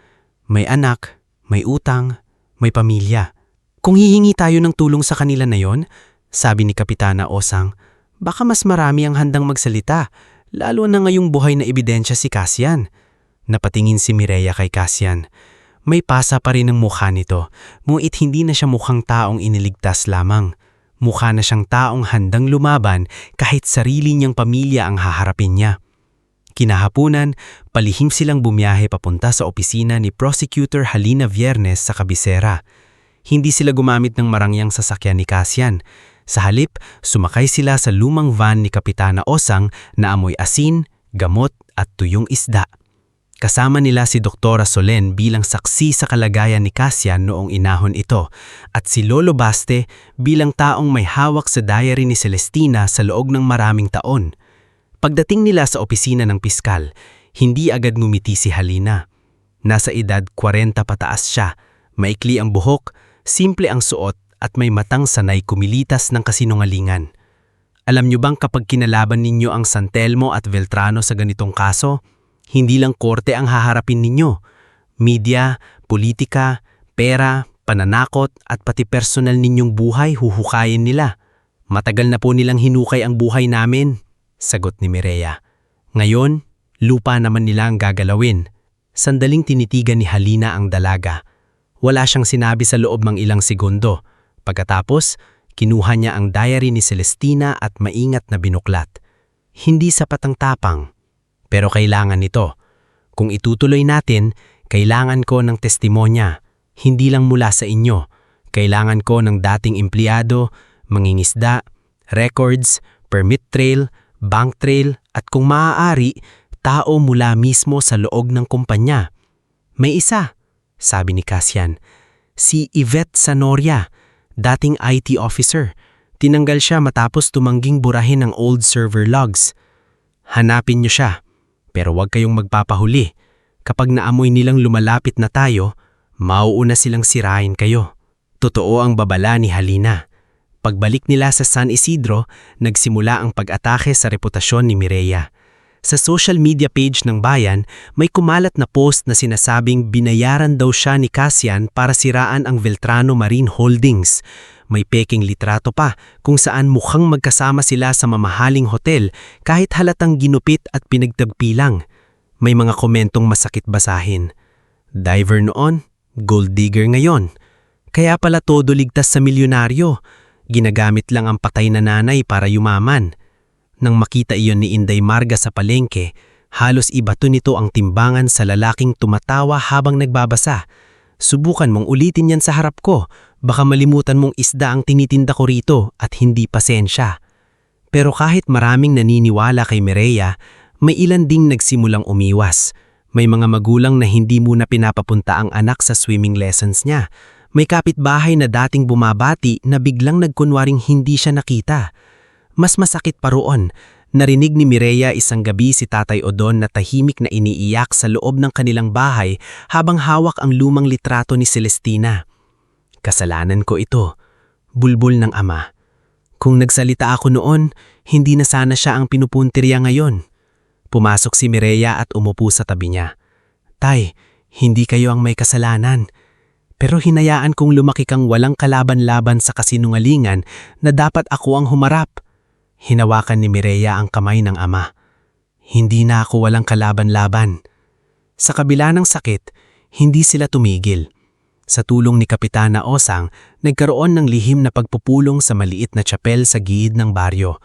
May anak, may utang, may pamilya. Kung hihingi tayo ng tulong sa kanila na yon, sabi ni Kapitana Osang, baka mas marami ang handang magsalita, lalo na ngayong buhay na ebidensya si Cassian. Napatingin si Mireya kay Cassian. May pasa pa rin ang mukha nito, ngunit hindi na siya mukhang taong iniligtas lamang. Mukha na siyang taong handang lumaban kahit sarili niyang pamilya ang haharapin niya. Kinahapunan, palihim silang bumiyahe papunta sa opisina ni Prosecutor Halina Viernes sa Cabecera. Hindi sila gumamit ng marangyang sasakyan ni Cassian. Sa halip, sumakay sila sa lumang van ni Kapitana Osang na amoy asin, gamot at tuyong isda. Kasama nila si Doktora Solen bilang saksi sa kalagayan ni Cassian noong inahon ito at si Lolo Baste bilang taong may hawak sa diary ni Celestina sa loob ng maraming taon. Pagdating nila sa opisina ng piskal, hindi agad ngumiti si Halina. Nasa edad 40 pataas siya, maikli ang buhok, simple ang suot at may matang sanay kumilitas ng kasinungalingan. Alam niyo bang kapag kinalaban ninyo ang San Telmo at Veltrano sa ganitong kaso, hindi lang korte ang haharapin ninyo. Media, politika, pera, pananakot at pati personal ninyong buhay huhukayin nila. Matagal na po nilang hinukay ang buhay namin, sagot ni Mireya. Ngayon, lupa naman nila ang gagalawin. Sandaling tinitigan ni Halina ang dalaga. Wala siyang sinabi sa loob ng ilang segundo. Pagkatapos, kinuha niya ang diary ni Celestina at maingat na binuklat. Hindi sapat ang tapang, pero kailangan ito. Kung itutuloy natin, kailangan ko ng testimonya, hindi lang mula sa inyo. Kailangan ko ng dating empleyado, mangingisda, records, permit trail, bank trail at kung maaari, tao mula mismo sa loob ng kumpanya. May isa, sabi ni Cassian, si Yvette Sanoria, dating IT officer. Tinanggal siya matapos tumangging burahin ng old server logs. Hanapin niyo siya, pero huwag kayong magpapahuli. Kapag naamoy nilang lumalapit na tayo, mauuna silang sirain kayo. Totoo ang babala ni Halina. Pagbalik nila sa San Isidro, nagsimula ang pag-atake sa reputasyon ni Mireya. Sa social media page ng bayan, may kumalat na post na sinasabing binayaran daw siya ni Cassian para siraan ang Veltrano Marine Holdings. May peking litrato pa kung saan mukhang magkasama sila sa mamahaling hotel kahit halatang ginupit at pinagtagpilang. May mga komentong masakit basahin. Diver noon, gold digger ngayon. Kaya pala todo ligtas sa milyonaryo. Ginagamit lang ang patay na nanay para yumaman. Nang makita iyon ni Inday Marga sa palengke, halos ibato nito ang timbangan sa lalaking tumatawa habang nagbabasa. Subukan mong ulitin yan sa harap ko, baka malimutan mong isda ang tinitinda ko rito at hindi pasensya. Pero kahit maraming naniniwala kay Mireya, may ilan ding nagsimulang umiwas. May mga magulang na hindi muna pinapapunta ang anak sa swimming lessons niya. May kapitbahay na dating bumabati na biglang nagkunwaring hindi siya nakita. Mas masakit pa roon, narinig ni Mireya isang gabi si Tatay Odon na tahimik na iniiyak sa loob ng kanilang bahay habang hawak ang lumang litrato ni Celestina. Kasalanan ko ito, bulbul ng ama. Kung nagsalita ako noon, hindi na sana siya ang pinupuntirya ngayon. Pumasok si Mireya at umupo sa tabi niya. Tay, hindi kayo ang may kasalanan. Pero hinayaan kong lumaki kang walang kalaban-laban sa kasinungalingan na dapat ako ang humarap. Hinawakan ni Mireya ang kamay ng ama. Hindi na ako walang kalaban-laban. Sa kabila ng sakit, hindi sila tumigil. Sa tulong ni Kapitana Osang, nagkaroon ng lihim na pagpupulong sa maliit na tsapel sa gilid ng baryo.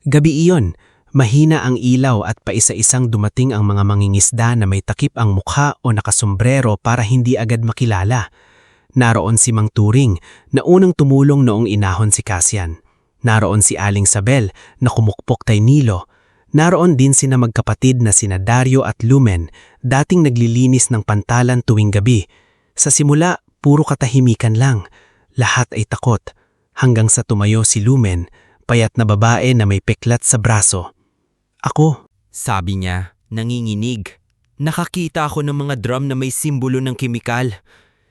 Gabi iyon, mahina ang ilaw at paisa-isang dumating ang mga mangingisda na may takip ang mukha o nakasombrero para hindi agad makilala. Naroon si Mang Turing na unang tumulong noong inahon si Cassian. Naroon si Aling Sabel na kumukpok kay Nilo. Naroon din sina magkapatid na sina Dario at Lumen, dating naglilinis ng pantalan tuwing gabi. Sa simula, puro katahimikan lang. Lahat ay takot. Hanggang sa tumayo si Lumen, payat na babae na may peklat sa braso. Ako, Sabi niya, nanginginig. Nakakita ako ng mga drum na may simbolo ng kemikal.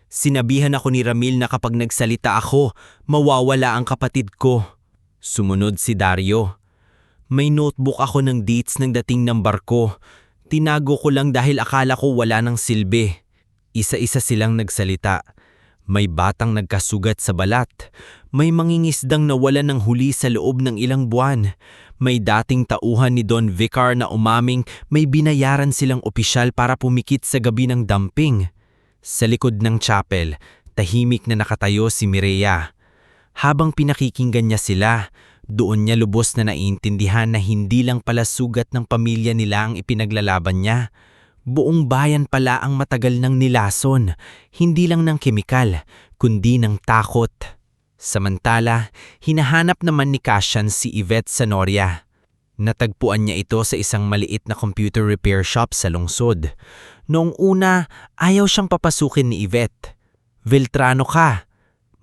Sinabihan ako ni Ramil na kapag nagsalita ako, mawawala ang kapatid ko. Sumunod si Dario. May notebook ako ng dates ng dating ng barko. Tinago ko lang dahil akala ko wala ng silbi. Isa-isa silang nagsalita. May batang nagkasugat sa balat. May mangingisdang nawalan ng huli sa loob ng ilang buwan. May dating tauhan ni Don Vicar na umaming may binayaran silang opisyal para pumikit sa gabi ng dumping. Sa likod ng chapel, tahimik na nakatayo si Mireya. Habang pinakikinggan niya sila, doon niya lubos na naiintindihan na hindi lang pala sugat ng pamilya nila ang ipinaglalaban niya. Buong bayan pala ang matagal ng nilason, hindi lang ng kemikal, kundi ng takot. Samantala, hinahanap naman ni Cassian si Yvette Sanoria. Natagpuan niya ito sa isang maliit na computer repair shop sa lungsod. Noong una, ayaw siyang papasukin ni Yvette. Veltrano ka,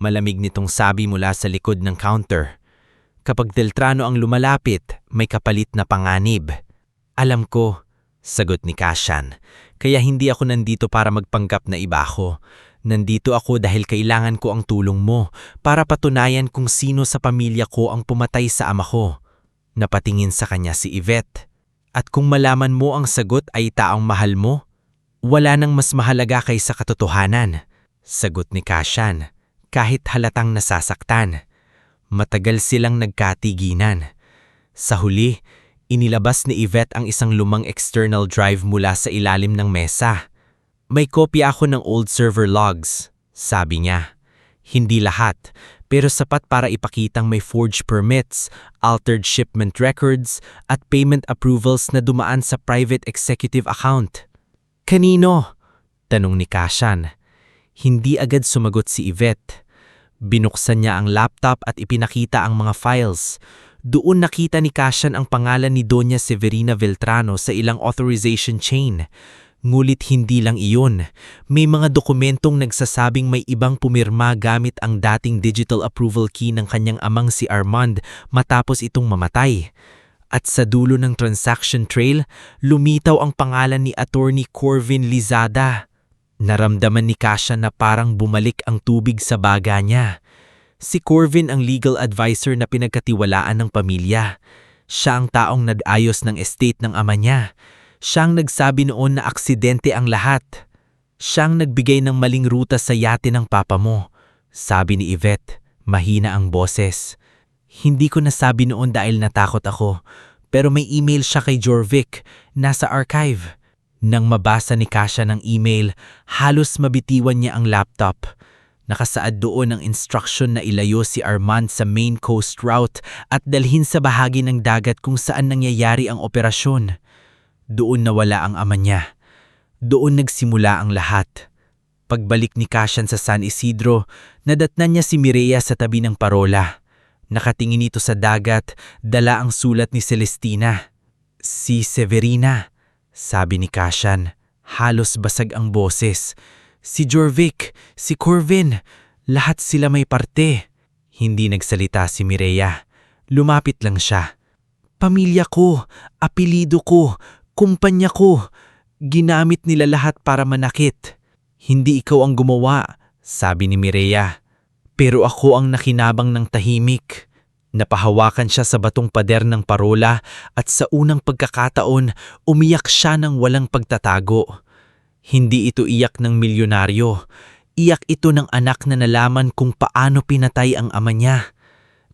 malamig nitong sabi mula sa likod ng counter. Kapag Veltrano ang lumalapit, may kapalit na panganib. Alam ko, sagot ni Cassian, kaya hindi ako nandito para magpanggap na iba ako. Nandito ako dahil kailangan ko ang tulong mo para patunayan kung sino sa pamilya ko ang pumatay sa ama ko. Napatingin sa kanya si Yvette. At kung malaman mo ang sagot ay taong mahal mo, wala nang mas mahalaga kaysa katotohanan. Sagot ni Cassian, kahit halatang nasasaktan. Matagal silang nagkatiginan. Sa huli, inilabas ni Yvette ang isang lumang external drive mula sa ilalim ng mesa. May kopya ako ng old server logs, sabi niya. Hindi lahat, pero sapat para ipakitang may forged permits, altered shipment records, at payment approvals na dumaan sa private executive account. Kanino? Tanong ni Kashan. Hindi agad sumagot si Yvette. Binuksan niya ang laptop at ipinakita ang mga files. Doon nakita ni Kashan ang pangalan ni Doña Severina Beltrano sa ilang authorization chain. Ngulit hindi lang iyon. May mga dokumentong nagsasabing may ibang pumirma gamit ang dating digital approval key ng kanyang amang si Armand matapos itong mamatay. At sa dulo ng transaction trail, lumitaw ang pangalan ni Attorney Corvin Lizada. Naramdaman ni Kasha na parang bumalik ang tubig sa baga niya. Si Corvin ang legal advisor na pinagkatiwalaan ng pamilya. Siya ang taong nag-ayos ng estate ng ama niya. Siyang nagsabi noon na aksidente ang lahat. Siyang nagbigay ng maling ruta sa yate ng papa mo. Sabi ni Yvette, mahina ang boses. Hindi ko nasabi noon dahil natakot ako. Pero may email siya kay Jorvik, nasa archive. Nang mabasa ni Kasha ng email, halos mabitiwan niya ang laptop. Nakasaad doon ang instruction na ilayo si Armand sa main coast route at dalhin sa bahagi ng dagat kung saan nangyayari ang operasyon. Doon nawala ang ama niya. Doon nagsimula ang lahat. Pagbalik ni Kashan sa San Isidro, nadatnan niya si Mireya sa tabi ng parola. Nakatingin ito sa dagat, dala ang sulat ni Celestina. Si Severina, sabi ni Kashan. Halos basag ang boses. Si Jorvik, si Corvin, lahat sila may parte. Hindi nagsalita si Mireya. Lumapit lang siya. Pamilya ko, apelido ko, kumpanya ko. Ginamit nila lahat para manakit. Hindi ikaw ang gumawa, sabi ni Mireya. Pero ako ang nakinabang ng tahimik. Napahawakan siya sa batong pader ng parola at sa unang pagkakataon, umiyak siya ng walang pagtatago. Hindi ito iyak ng milyonaryo. Iyak ito ng anak na nalaman kung paano pinatay ang ama niya.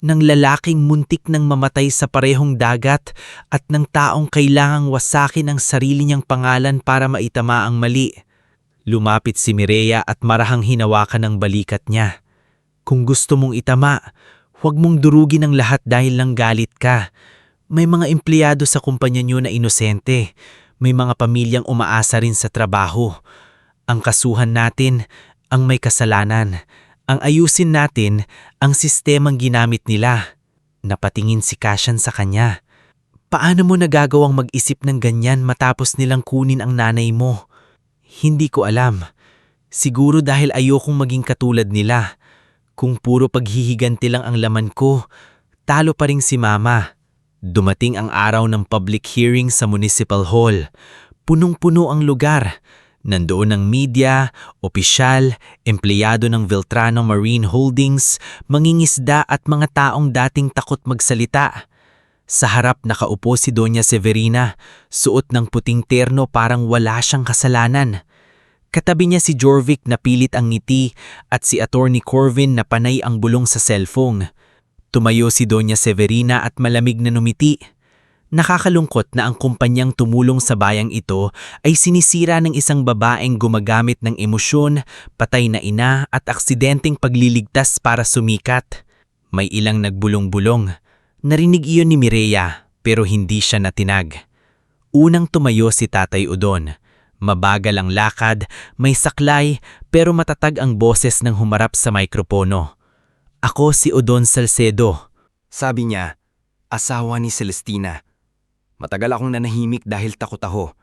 Ng lalaking muntik nang mamatay sa parehong dagat at ng taong kailangang wasakin ang sarili niyang pangalan para maitama ang mali. Lumapit si Mireya at marahang hinawakan ang balikat niya. Kung gusto mong itama, huwag mong durugin ang lahat dahil lang galit ka. May mga empleyado sa kumpanya niyo na inosente. May mga pamilyang umaasa rin sa trabaho. Ang kasuhan natin ang may kasalanan. Ang ayusin natin ang sistemang ginamit nila. Napatingin si Kashan sa kanya. Paano mo nagagawang mag-isip ng ganyan matapos nilang kunin ang nanay mo? Hindi ko alam. Siguro dahil ayokong maging katulad nila. Kung puro paghihiganti lang ang laman ko, talo pa rin si Mama. Dumating ang araw ng public hearing sa Municipal Hall. Punong-puno ang lugar. Nandoon ang media, opisyal, empleyado ng Beltrano Marine Holdings, mangingisda at mga taong dating takot magsalita. Sa harap nakaupo si Doña Severina, suot ng puting terno parang wala siyang kasalanan. Katabi niya si Jorvik na pilit ang ngiti at si Attorney Corvin na panay ang bulong sa cellphone. Tumayo si Doña Severina at malamig na numiti. Nakakalungkot na ang kumpanyang tumulong sa bayang ito ay sinisira ng isang babaeng gumagamit ng emosyon, patay na ina at aksidenteng pagliligtas para sumikat. May ilang nagbulong-bulong. Narinig iyon ni Mireya pero hindi siya natinag. Unang tumayo si Tatay Udon. Mabagal ang lakad, may saklay pero matatag ang boses nang humarap sa mikropono. Ako si Udon Salcedo. Sabi niya, asawa ni Celestina. Matagal akong nanahimik dahil takot ako.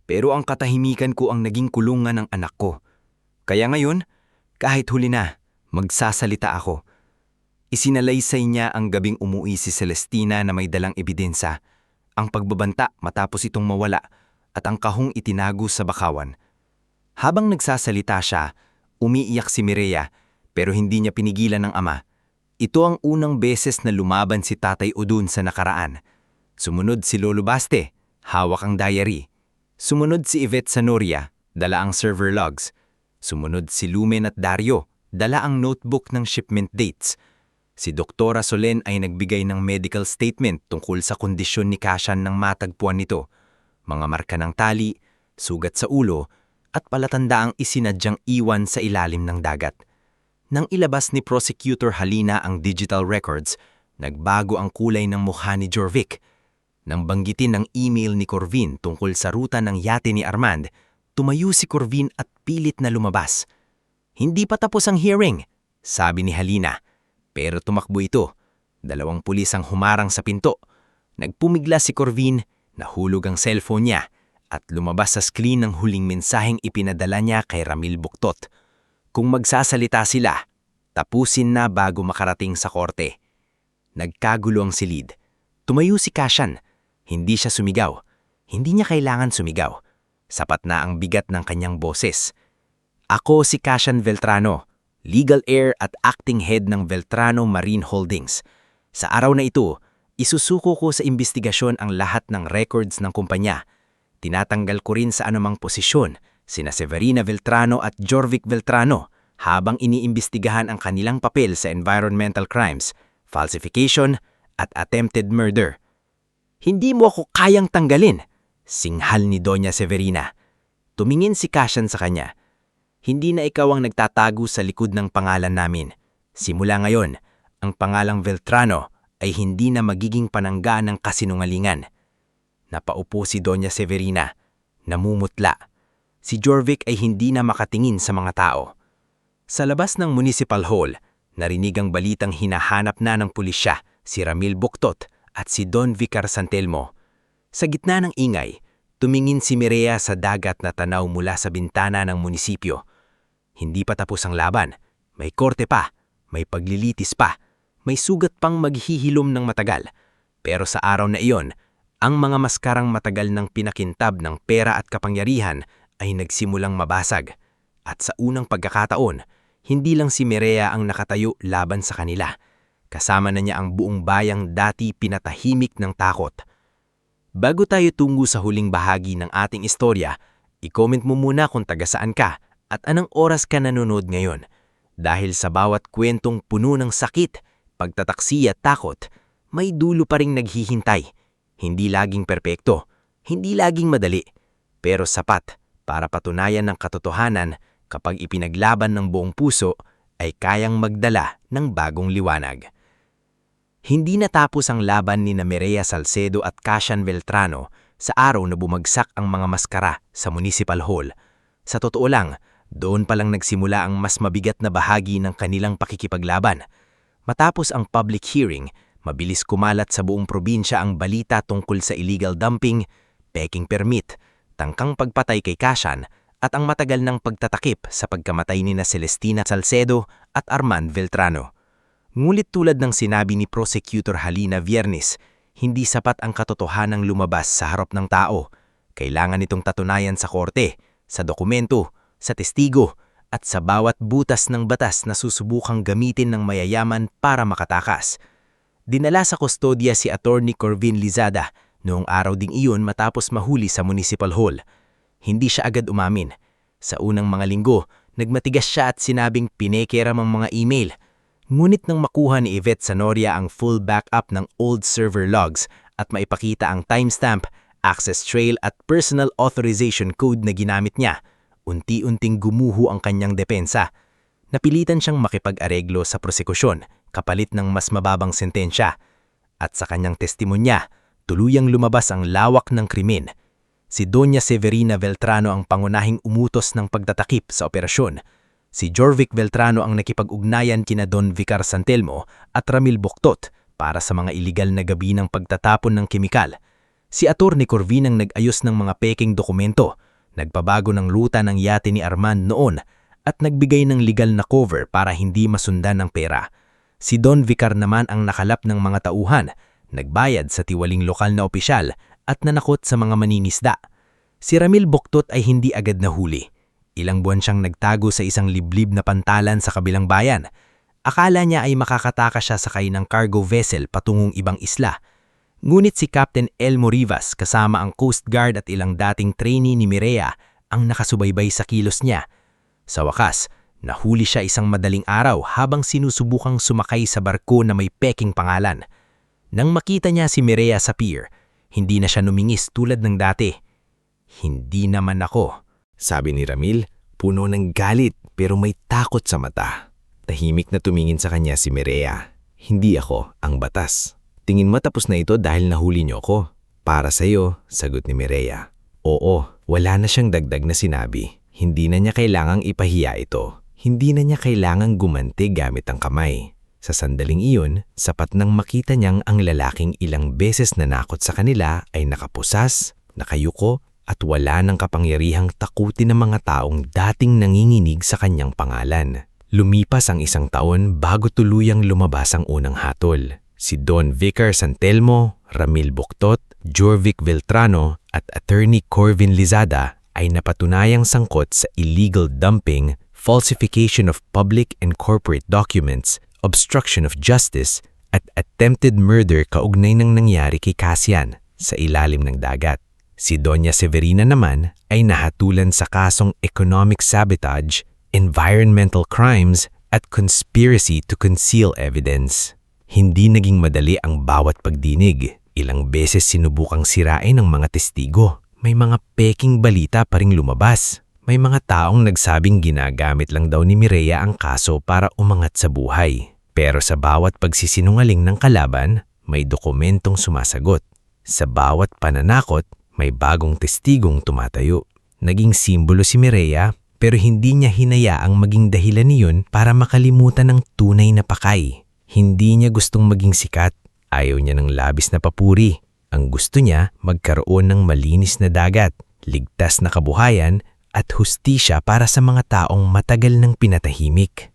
Pero ang katahimikan ko ang naging kulungan ng anak ko. Kaya ngayon, kahit huli na, magsasalita ako. Isinalaysay niya ang gabing umuwi si Celestina na may dalang ebidensya, ang pagbabanta matapos itong mawala, at ang kahong itinago sa bakawan. Habang nagsasalita siya, umiiyak si Mireya pero hindi niya pinigilan ng ama. Ito ang unang beses na lumaban si Tatay Udon sa nakaraan. Sumunod si Lolo Baste, hawak ang diary. Sumunod si Yvette Sanoria, dala ang server logs. Sumunod si Lumen at Dario, dala ang notebook ng shipment dates. Si Doktora Solen ay nagbigay ng medical statement tungkol sa kondisyon ni Cashan nang matagpuan nito. Mga marka ng tali, sugat sa ulo, at palatandaang isinadyang iwan sa ilalim ng dagat. Nang ilabas ni Prosecutor Halina ang digital records, nagbago ang kulay ng mukha ni Jorvik. Nang banggitin ng email ni Corvin tungkol sa ruta ng yate ni Armand, tumayo si Corvin at pilit na lumabas. Hindi pa tapos ang hearing, sabi ni Halina. Pero tumakbo ito. 2 pulis ang humarang sa pinto. Nagpumigla si Corvin, nahulog ang cellphone niya, at lumabas sa screen ng huling mensaheng ipinadala niya kay Ramil Buktot. Kung magsasalita sila, tapusin na bago makarating sa korte. Nagkagulo ang silid. Tumayo si Cashan. Hindi siya sumigaw. Hindi niya kailangan sumigaw. Sapat na ang bigat ng kanyang boses. Ako si Cashan Veltrano, legal heir at acting head ng Veltrano Marine Holdings. Sa araw na ito, isusuko ko sa investigasyon ang lahat ng records ng kumpanya. Tinatanggal ko rin sa anumang posisyon sina Severina Veltrano at Jorvik Veltrano habang iniimbestigahan ang kanilang papel sa environmental crimes, falsification at attempted murder. Hindi mo ako kayang tanggalin, singhal ni Doña Severina. Tumingin si Cashan sa kanya. Hindi na ikaw ang nagtatago sa likod ng pangalan namin. Simula ngayon, ang pangalang Veltrano ay hindi na magiging panangga ng kasinungalingan. Napaupo si Doña Severina. Namumutla. Si Jorvik ay hindi na makatingin sa mga tao. Sa labas ng Municipal Hall, narinig ang balitang hinahanap na ng pulisya si Ramil Buktot at si Don Vicar Santelmo. Sa gitna ng ingay, tumingin si Mireya sa dagat na tanaw mula sa bintana ng munisipyo. Hindi pa tapos ang laban. May korte pa, may paglilitis pa, may sugat pang maghihilom ng matagal. Pero sa araw na iyon, ang mga maskarang matagal ng pinakintab ng pera at kapangyarihan ay nagsimulang mabasag. At sa unang pagkakataon, hindi lang si Mireya ang nakatayo laban sa kanila. Kasama na niya ang buong bayang dati pinatahimik ng takot. Bago tayo tungo sa huling bahagi ng ating istorya, i-comment mo muna kung taga saan ka at anong oras ka nanonood ngayon. Dahil sa bawat kwentong puno ng sakit, pagtataksi at takot, may dulo pa ring naghihintay. Hindi laging perpekto, hindi laging madali, pero sapat para patunayan ng katotohanan kapag ipinaglaban ng buong puso ay kayang magdala ng bagong liwanag. Hindi natapos ang laban ni Mireya Salcedo at Cashan Veltrano sa araw na bumagsak ang mga maskara sa Municipal Hall. Sa totoo lang, doon palang nagsimula ang mas mabigat na bahagi ng kanilang pakikipaglaban. Matapos ang public hearing, mabilis kumalat sa buong probinsya ang balita tungkol sa illegal dumping, peking permit, tangkang pagpatay kay Cashan at ang matagal ng pagtatakip sa pagkamatay ni Celestina Salcedo at Armand Veltrano. Ngunit tulad ng sinabi ni Prosecutor Halina Viernes, hindi sapat ang katotohanang lumabas sa harap ng tao. Kailangan itong tatunayan sa korte, sa dokumento, sa testigo, at sa bawat butas ng batas na susubukang gamitin ng mayayaman para makatakas. Dinala sa kustodya si Attorney Corvin Lizada noong araw ding iyon matapos mahuli sa Municipal Hall. Hindi siya agad umamin. Sa unang mga linggo, nagmatigas siya at sinabing pinekeram ang mga email. Ngunit nang makuha ni Yvette Sanoria ang full backup ng old server logs at maipakita ang timestamp, access trail at personal authorization code na ginamit niya, unti-unting gumuho ang kanyang depensa. Napilitan siyang makipag-areglo sa prosekusyon kapalit ng mas mababang sentensya. At sa kanyang testimonya, tuluyang lumabas ang lawak ng krimen. Si Doña Severina Veltrano ang pangunahing umutos ng pagtatakip sa operasyon. Si Jorvik Veltrano ang nakipag-ugnayan kina Don Vicar Santelmo at Ramil Buktot para sa mga iligal na gabi ng pagtatapon ng kemikal. Si Attorney Corvin ang nag-ayos ng mga peking dokumento, nagpabago ng ruta ng yate ni Armand noon at nagbigay ng legal na cover para hindi masundan ng pera. Si Don Vicar naman ang nakalap ng mga tauhan, nagbayad sa tiwaling lokal na opisyal at nanakot sa mga maningisda. Si Ramil Buktot ay hindi agad nahuli. Ilang buwan siyang nagtago sa isang liblib na pantalan sa kabilang bayan. Akala niya ay makakataka siya sakay ng cargo vessel patungong ibang isla. Ngunit si Captain Elmo Rivas kasama ang Coast Guard at ilang dating trainee ni Mireya ang nakasubaybay sa kilos niya. Sa wakas, Nahuli siya isang madaling araw habang sinusubukang sumakay sa barko na may peking pangalan. Nang makita niya si Mireya sa pier, hindi na siya numingis tulad ng dati. Hindi naman ako, sabi ni Ramil, puno ng galit pero may takot sa mata. Tahimik na tumingin sa kanya si Mireya. Hindi ako ang batas. Tingin mo tapos na ito dahil nahuli niyo ako. Para sa'yo, sagot ni Mireya. Oo, wala na siyang dagdag na sinabi. Hindi na niya kailangang ipahiya ito. Hindi na niya kailangang gumanti gamit ang kamay. Sa sandaling iyon, sapat nang makita niyang ang lalaking ilang beses nanakot sa kanila ay nakapusas, nakayuko at wala ng kapangyarihang takutin ng mga taong dating nanginginig sa kanyang pangalan. Lumipas ang 1 taon bago tuluyang lumabas ang unang hatol. Si Don Vicar Santelmo, Ramil Buktot, Jorvic Veltrano at Attorney Corvin Lizada ay napatunayang sangkot sa illegal dumping, falsification of public and corporate documents, obstruction of justice, at attempted murder kaugnay ng nangyari kay Cassian sa ilalim ng dagat. Si Doña Severina naman ay nahatulan sa kasong economic sabotage, environmental crimes, at conspiracy to conceal evidence. Hindi naging madali ang bawat pagdinig. Ilang beses sinubukang sirain ng mga testigo. May mga peking balita pa ring lumabas. May mga taong nagsabing ginagamit lang daw ni Mireya ang kaso para umangat sa buhay. Pero sa bawat pagsisinungaling ng kalaban, may dokumentong sumasagot. Sa bawat pananakot, may bagong testigong tumatayo. Naging simbolo si Mireya, pero hindi niya hinayaang maging dahilan niyon para makalimutan ng tunay na pakay. Hindi niya gustong maging sikat. Ayaw niya ng labis na papuri. Ang gusto niya magkaroon ng malinis na dagat, ligtas na kabuhayan, at hustisya para sa mga taong matagal nang pinatahimik.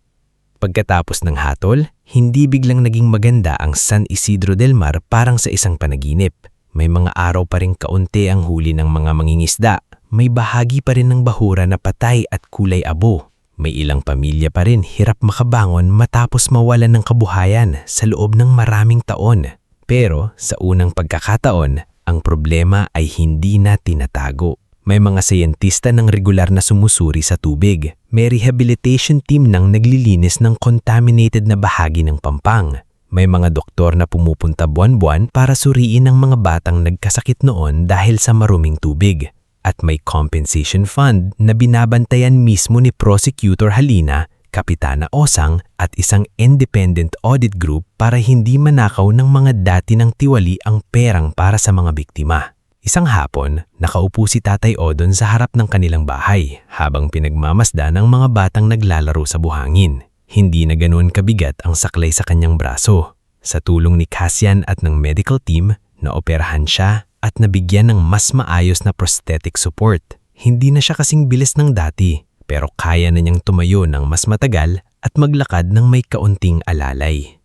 Pagkatapos ng hatol, hindi biglang naging maganda ang San Isidro del Mar parang sa isang panaginip. May mga araw pa rin kaunti ang huli ng mga mangingisda. May bahagi pa rin ng bahura na patay at kulay abo. May ilang pamilya pa rin hirap makabangon matapos mawalan ng kabuhayan sa loob ng maraming taon. Pero sa unang pagkakataon, ang problema ay hindi na tinatago. May mga siyentista ng regular na sumusuri sa tubig. May rehabilitation team nang naglilinis ng contaminated na bahagi ng Pampang. May mga doktor na pumupunta buwan-buwan para suriin ang mga batang nagkasakit noon dahil sa maruming tubig. At may compensation fund na binabantayan mismo ni Prosecutor Halina, Kapitana Osang at isang independent audit group para hindi manakaw ng mga dati ng tiwali ang perang para sa mga biktima. Isang hapon, nakaupo si Tatay Odon sa harap ng kanilang bahay habang pinagmamasdan ng mga batang naglalaro sa buhangin. Hindi na ganoon kabigat ang saklay sa kanyang braso. Sa tulong ni Cassian at ng medical team, naoperahan siya at nabigyan ng mas maayos na prosthetic support. Hindi na siya kasing bilis ng dati, pero kaya na niyang tumayo ng mas matagal at maglakad ng may kaunting alalay.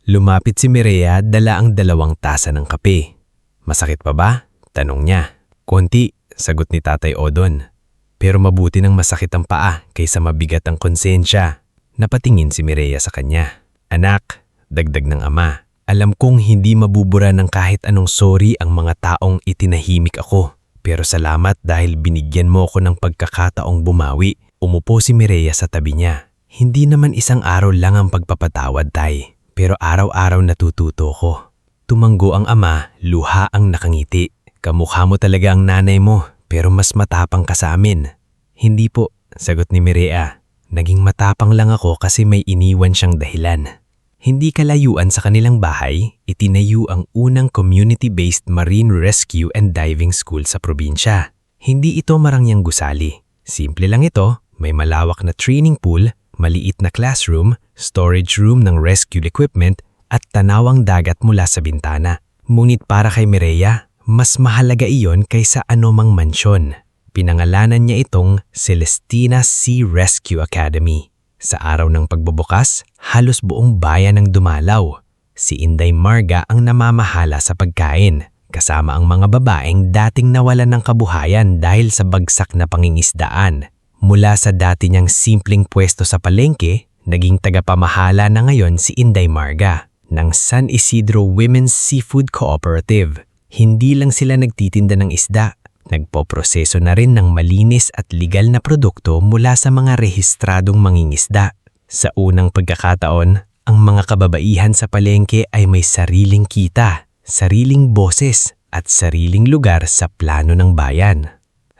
Lumapit si Mireya, dala ang 2 tasa ng kape. Masakit pa ba? Tanong niya. Konti, sagot ni Tatay Odon. Pero mabuti nang masakit ang paa kaysa mabigat ang konsensya. Napatingin si Mireya sa kanya. Anak, dagdag ng ama, alam kong hindi mabubura ng kahit anong sorry ang mga taong itinahimik ako. Pero salamat dahil binigyan mo ako ng pagkakataong bumawi. Umupo si Mireya sa tabi niya. Hindi naman isang araw lang ang pagpapatawad, Tay. Pero araw-araw natututo ko. Tumanggo ang ama, luha ang nakangiti. Kamukha mo talaga ang nanay mo, pero mas matapang ka sa amin. Hindi po, sagot ni Mireya. Naging matapang lang ako kasi may iniwan siyang dahilan. Hindi kalayuan sa kanilang bahay, itinayo ang unang community-based marine rescue and diving school sa probinsya. Hindi ito marangyang gusali. Simple lang ito, may malawak na training pool, maliit na classroom, storage room ng rescue equipment, at tanawang dagat mula sa bintana. Ngunit para kay Mireya, mas mahalaga iyon kaysa anumang mansyon. Pinangalanan niya itong Celestina Sea Rescue Academy. Sa araw ng pagbubukas, halos buong bayan ang dumalaw. Si Inday Marga ang namamahala sa pagkain, kasama ang mga babaeng dating nawalan ng kabuhayan dahil sa bagsak na pangingisdaan. Mula sa dati niyang simpleng pwesto sa palengke, naging tagapamahala na ngayon si Inday Marga ng San Isidro Women's Seafood Cooperative. Hindi lang sila nagtitinda ng isda, Nagpoproseso na rin ng malinis at legal na produkto mula sa mga rehistradong mangingisda. Sa unang pagkakataon, ang mga kababaihan sa palengke ay may sariling kita, sariling boses at sariling lugar sa plano ng bayan.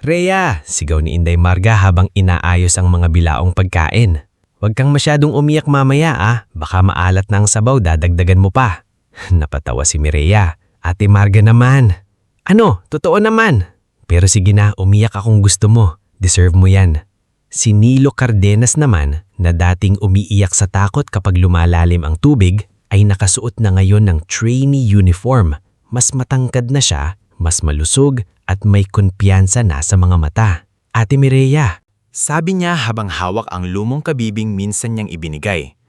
"Rhea!" sigaw ni Inday Marga habang inaayos ang mga bilaong pagkain. "Huwag kang masyadong umiyak mamaya baka maalat na ang sabaw dadagdagan mo pa." Napatawa si Mireya. "Ate Marga naman." "Ano? Totoo naman." "Pero sige na, umiyak akong gusto mo. Deserve mo yan." Si Nilo Cardenas naman, na dating umiiyak sa takot kapag lumalalim ang tubig, ay nakasuot na ngayon ng trainee uniform. Mas matangkad na siya, mas malusog at may kumpiyansa na sa mga mata. "Ate Mireya," Sabi niya habang hawak ang lumong kabibing minsan niyang ibinigay.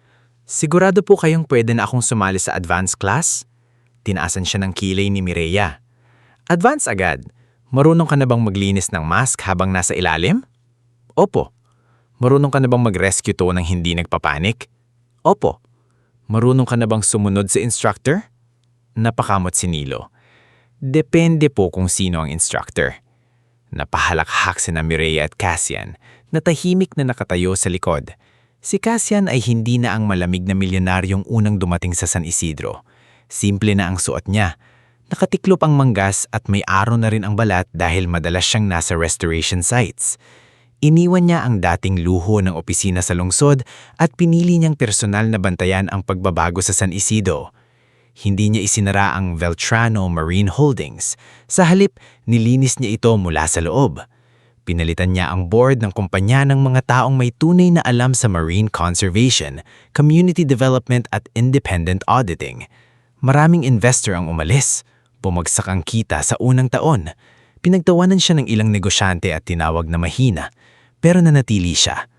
"Sigurado po kayong pwede na akong sumali sa advance class?" Tinaasan siya ng kilay ni Mireya. "Advance agad? Marunong ka na bang maglinis ng mask habang nasa ilalim?" "Opo." "Marunong ka na bang mag-rescue to nang hindi nagpapanik?" "Opo." "Marunong ka na bang sumunod sa instructor?" Napakamot si Nilo. "Depende po kung sino ang instructor." Napahalakhak sina Mireya at Cassian na tahimik na nakatayo sa likod. Si Cassian ay hindi na ang malamig na milyonaryong unang dumating sa San Isidro. Simple na ang suot niya. Nakatiklop ang manggas at may araw na rin ang balat dahil madalas siyang nasa restoration sites. Iniwan niya ang dating luho ng opisina sa lungsod at pinili niyang personal na bantayan ang pagbabago sa San Isidro. Hindi niya isinara ang Veltrano Marine Holdings. Sa halip, nilinis niya ito mula sa loob. Pinalitan niya ang board ng kumpanya ng mga taong may tunay na alam sa marine conservation, community development at independent auditing. Maraming investor ang umalis. Bumagsak ang kita sa unang taon. Pinagtawanan siya ng ilang negosyante at tinawag na mahina. Pero nanatili siya.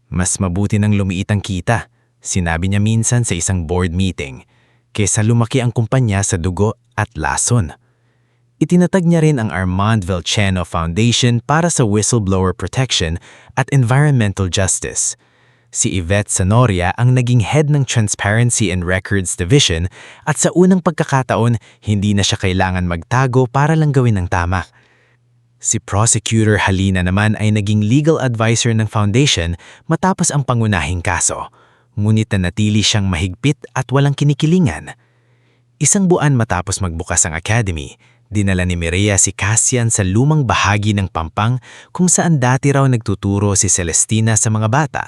"Mas mabuti nang lumiit ang kita," sinabi niya minsan sa isang board meeting, "kaysa lumaki ang kumpanya sa dugo at lason." Itinatag niya rin ang Armand Velceno Foundation para sa whistleblower protection at environmental justice. Si Yvette Sanoria ang naging head ng Transparency and Records Division at sa unang pagkakataon, hindi na siya kailangan magtago para lang gawin ang tama. Si Prosecutor Halina naman ay naging legal advisor ng foundation matapos ang pangunahing kaso. Ngunit nanatili siyang mahigpit at walang kinikilingan. Isang buwan matapos magbukas ang academy, dinala ni Mireya si Cassian sa lumang bahagi ng Pampang kung saan dati raw nagtuturo si Celestina sa mga bata.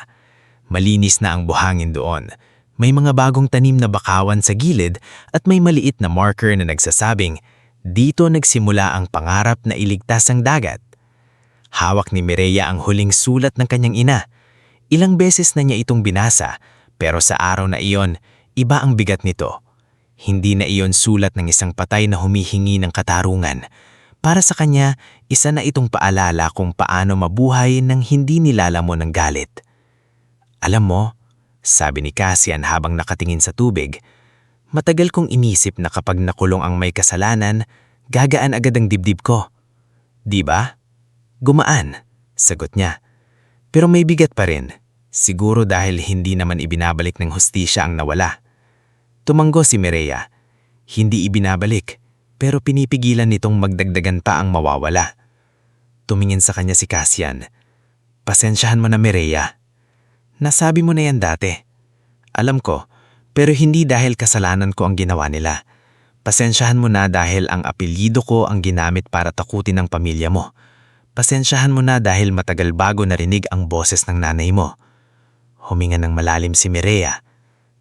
Malinis na ang buhangin doon. May mga bagong tanim na bakawan sa gilid at may maliit na marker na nagsasabing, "Dito nagsimula ang pangarap na iligtas ang dagat." Hawak ni Mireya ang huling sulat ng kanyang ina. Ilang beses na niya itong binasa, pero sa araw na iyon, iba ang bigat nito. Hindi na iyon sulat ng isang patay na humihingi ng katarungan. Para sa kanya, isa na itong paalala kung paano mabuhay nang hindi nilalamon ng galit. "Alam mo," sabi ni Cassian habang nakatingin sa tubig, "matagal kong inisip na kapag nakulong ang may kasalanan, gagaan agad ang dibdib ko. Di ba?" "Gumaan," sagot niya. "Pero may bigat pa rin. Siguro dahil hindi naman ibinabalik ng hustisya ang nawala." Tumanggo si Mireya. Hindi ibinabalik, pero pinipigilan nitong magdagdagan pa ang mawawala. Tumingin sa kanya si Cassian. "Pasensyahan mo na, Mireya. Nasabi mo na yan dati. Alam ko, pero hindi dahil kasalanan ko ang ginawa nila. Pasensyahan mo na dahil ang apelyido ko ang ginamit para takutin ang pamilya mo. Pasensyahan mo na dahil matagal bago narinig ang boses ng nanay mo." Huminga ng malalim si Mireya.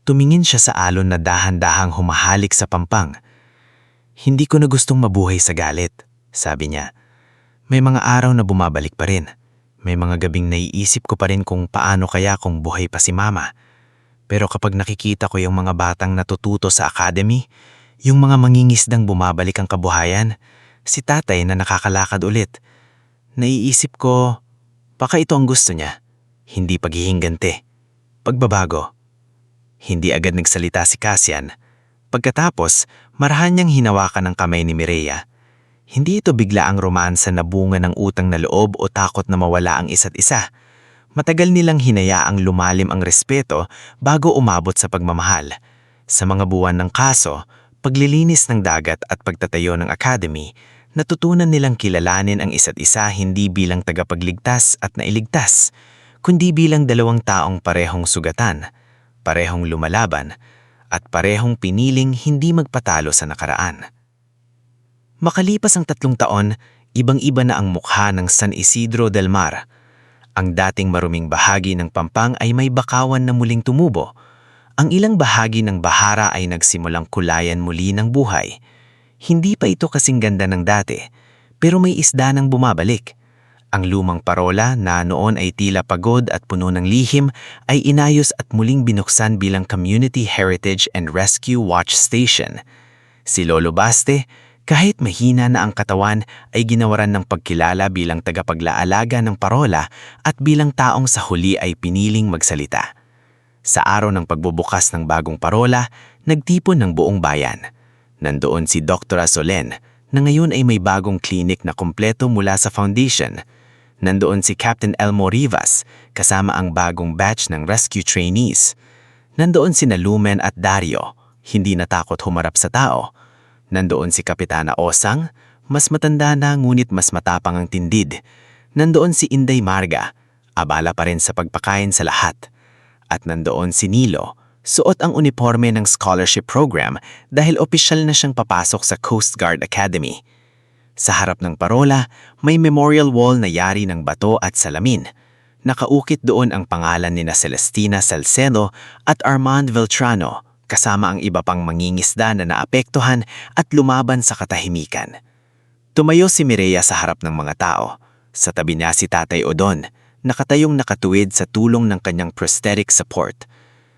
Tumingin siya sa alon na dahan-dahang humahalik sa Pampang. "Hindi ko na gustong mabuhay sa galit," sabi niya. "May mga araw na bumabalik pa rin. May mga gabing naiisip ko pa rin kung paano kaya kung buhay pa si Mama. Pero kapag nakikita ko yung mga batang natututo sa academy, yung mga mangingisdang bumabalik ang kabuhayan, si Tatay na nakakalakad ulit, naiisip ko, baka ito ang gusto niya. Hindi paghihingganti. Pagbabago." Hindi agad nagsalita si Cassian. Pagkatapos, marahan niyang hinawakan ang kamay ni Mireya. Hindi ito bigla ang romansa na bunga ng utang na loob o takot na mawala ang isa't isa. Matagal nilang hinayaang lumalim ang respeto bago umabot sa pagmamahal. Sa mga buwan ng kaso, paglilinis ng dagat at pagtatayo ng academy, Natutunan nilang kilalanin ang isa't isa hindi bilang tagapagligtas at nailigtas, kundi bilang dalawang taong parehong sugatan, parehong lumalaban, at parehong piniling hindi magpatalo sa nakaraan. Makalipas ang 3 taon, ibang-iba na ang mukha ng San Isidro del Mar. Ang dating maruming bahagi ng Pampang ay may bakawan na muling tumubo. Ang ilang bahagi ng Bahara ay nagsimulang kulayan muli ng buhay. Hindi pa ito kasing ganda ng dati, pero may isda nang bumabalik. Ang lumang parola na noon ay tila pagod at puno ng lihim ay inayos at muling binuksan bilang Community Heritage and Rescue Watch Station. Si Lolo Baste, kahit mahina na ang katawan, ay ginawaran ng pagkilala bilang tagapaglaalaga ng parola at bilang taong sa huli ay piniling magsalita. Sa araw ng pagbubukas ng bagong parola, nagtipon ng buong bayan. Nandoon si Dr. Solen, na ngayon ay may bagong klinik na kumpleto mula sa foundation. Nandoon si Captain Elmo Rivas, kasama ang bagong batch ng rescue trainees. Nandoon si Lumen at Dario, hindi natakot humarap sa tao. Nandoon si Kapitana Osang, mas matanda na ngunit mas matapang ang tindid. Nandoon si Inday Marga, abala pa rin sa pagpakain sa lahat. At nandoon si Nilo, suot ang uniforme ng scholarship program dahil opisyal na siyang papasok sa Coast Guard Academy. Sa harap ng parola, may memorial wall na yari ng bato at salamin. Nakaukit doon ang pangalan ni Celestina Salcedo at Armand Veltrano, kasama ang iba pang mangingisda na naapektuhan at lumaban sa katahimikan. Tumayo si Mireya sa harap ng mga tao. Sa tabi niya si Tatay Odon, nakatayong nakatuwid sa tulong ng kanyang prosthetic support.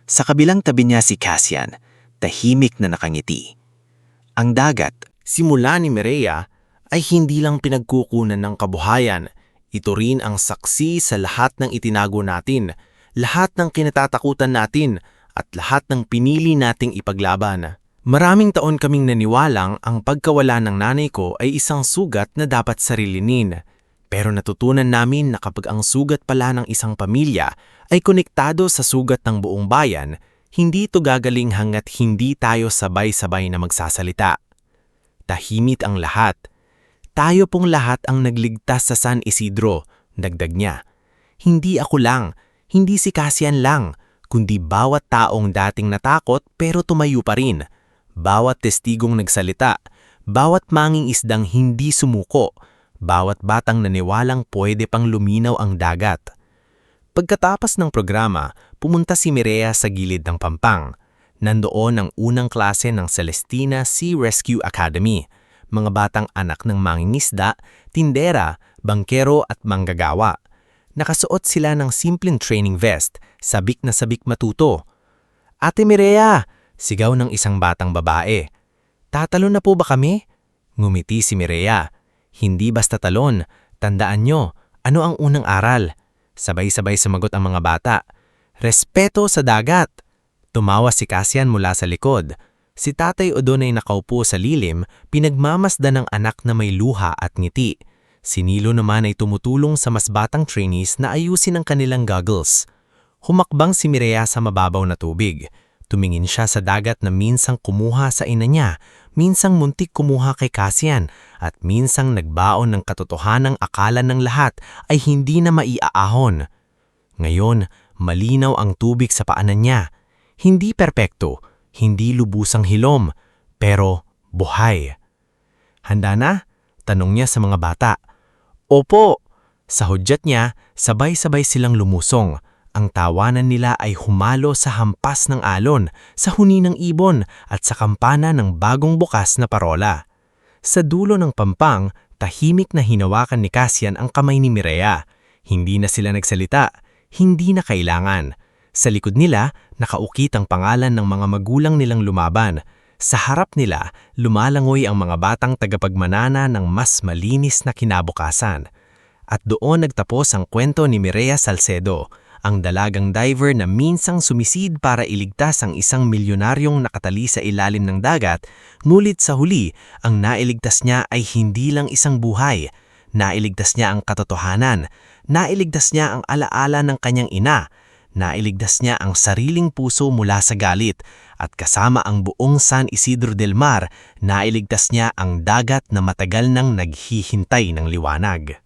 Sa kabilang tabi niya si Cassian, tahimik na nakangiti. Ang dagat, Simula ni Mireya, ay hindi lang pinagkukunan ng kabuhayan, ito rin ang saksi sa lahat ng itinago natin, lahat ng kinatatakutan natin, at lahat ng pinili nating ipaglaban. Maraming taon kaming naniwalang ang pagkawala ng nanay ko ay isang sugat na dapat sarilinin. Pero natutunan namin na kapag ang sugat pala ng isang pamilya ay konektado sa sugat ng buong bayan, hindi ito gagaling hanggat hindi tayo sabay-sabay na magsasalita. Tahimik ang lahat. Tayo pong lahat ang nagligtas sa San Isidro, dagdag niya. Hindi ako lang, hindi si Cassian lang, kundi bawat taong dating natakot pero tumayo pa rin. Bawat testigong nagsalita, bawat manging isdang hindi sumuko, bawat batang naniwalang pwede pang luminaw ang dagat. Pagkatapos ng programa, pumunta si Mireya sa gilid ng Pampang. Nandoon ang unang klase ng Celestina Sea Rescue Academy, mga batang anak ng mangingisda, tindera, bangkero at manggagawa. Nakasuot sila ng simpleng training vest, sabik na sabik matuto. "Ate Mireya!" sigaw ng isang batang babae. "Tatalon na po ba kami?" Ngumiti si Mireya. "Hindi basta talon, tandaan nyo, ano ang unang aral?" Sabay-sabay sumagot ang mga bata. "Respeto sa dagat!" Tumawa si Cassian mula sa likod. Si Tatay Odon ay nakaupo sa lilim, pinagmamasdan ng anak na may luha at ngiti. Si Nilo naman ay tumutulong sa mas batang trainees na ayusin ang kanilang goggles. Humakbang si Mireya sa mababaw na tubig. Tumingin siya sa dagat na minsang kumuha sa ina niya, minsang muntik kumuha kay Cassian, at minsang nagbaon ng katotohanang akala ng lahat ay hindi na maiaahon. Ngayon, malinaw ang tubig sa paanan niya. Hindi perpekto, hindi lubusang hilom, pero buhay. "Handa na?" tanong niya sa mga bata. "Opo!" Sa hudyat niya, sabay-sabay silang lumusong. Ang tawanan nila ay humalo sa hampas ng alon, sa huni ng ibon at sa kampana ng bagong bukas na parola. Sa dulo ng Pampang, tahimik na hinawakan ni Cassian ang kamay ni Mireya. Hindi na sila nagsalita, hindi na kailangan. Sa likod nila, nakaukit ang pangalan ng mga magulang nilang lumaban. Sa harap nila, lumalangoy ang mga batang tagapagmanana ng mas malinis na kinabukasan. At doon nagtapos ang kwento ni Mireya Salcedo, ang dalagang diver na minsang sumisid para iligtas ang isang milyonaryong nakatali sa ilalim ng dagat, ngulit sa huli, ang nailigtas niya ay hindi lang isang buhay. Nailigtas niya ang katotohanan, nailigtas niya ang alaala ng kanyang ina, Nailigtas niya ang sariling puso mula sa galit at kasama ang buong San Isidro del Mar, nailigtas niya ang dagat na matagal nang naghihintay ng liwanag.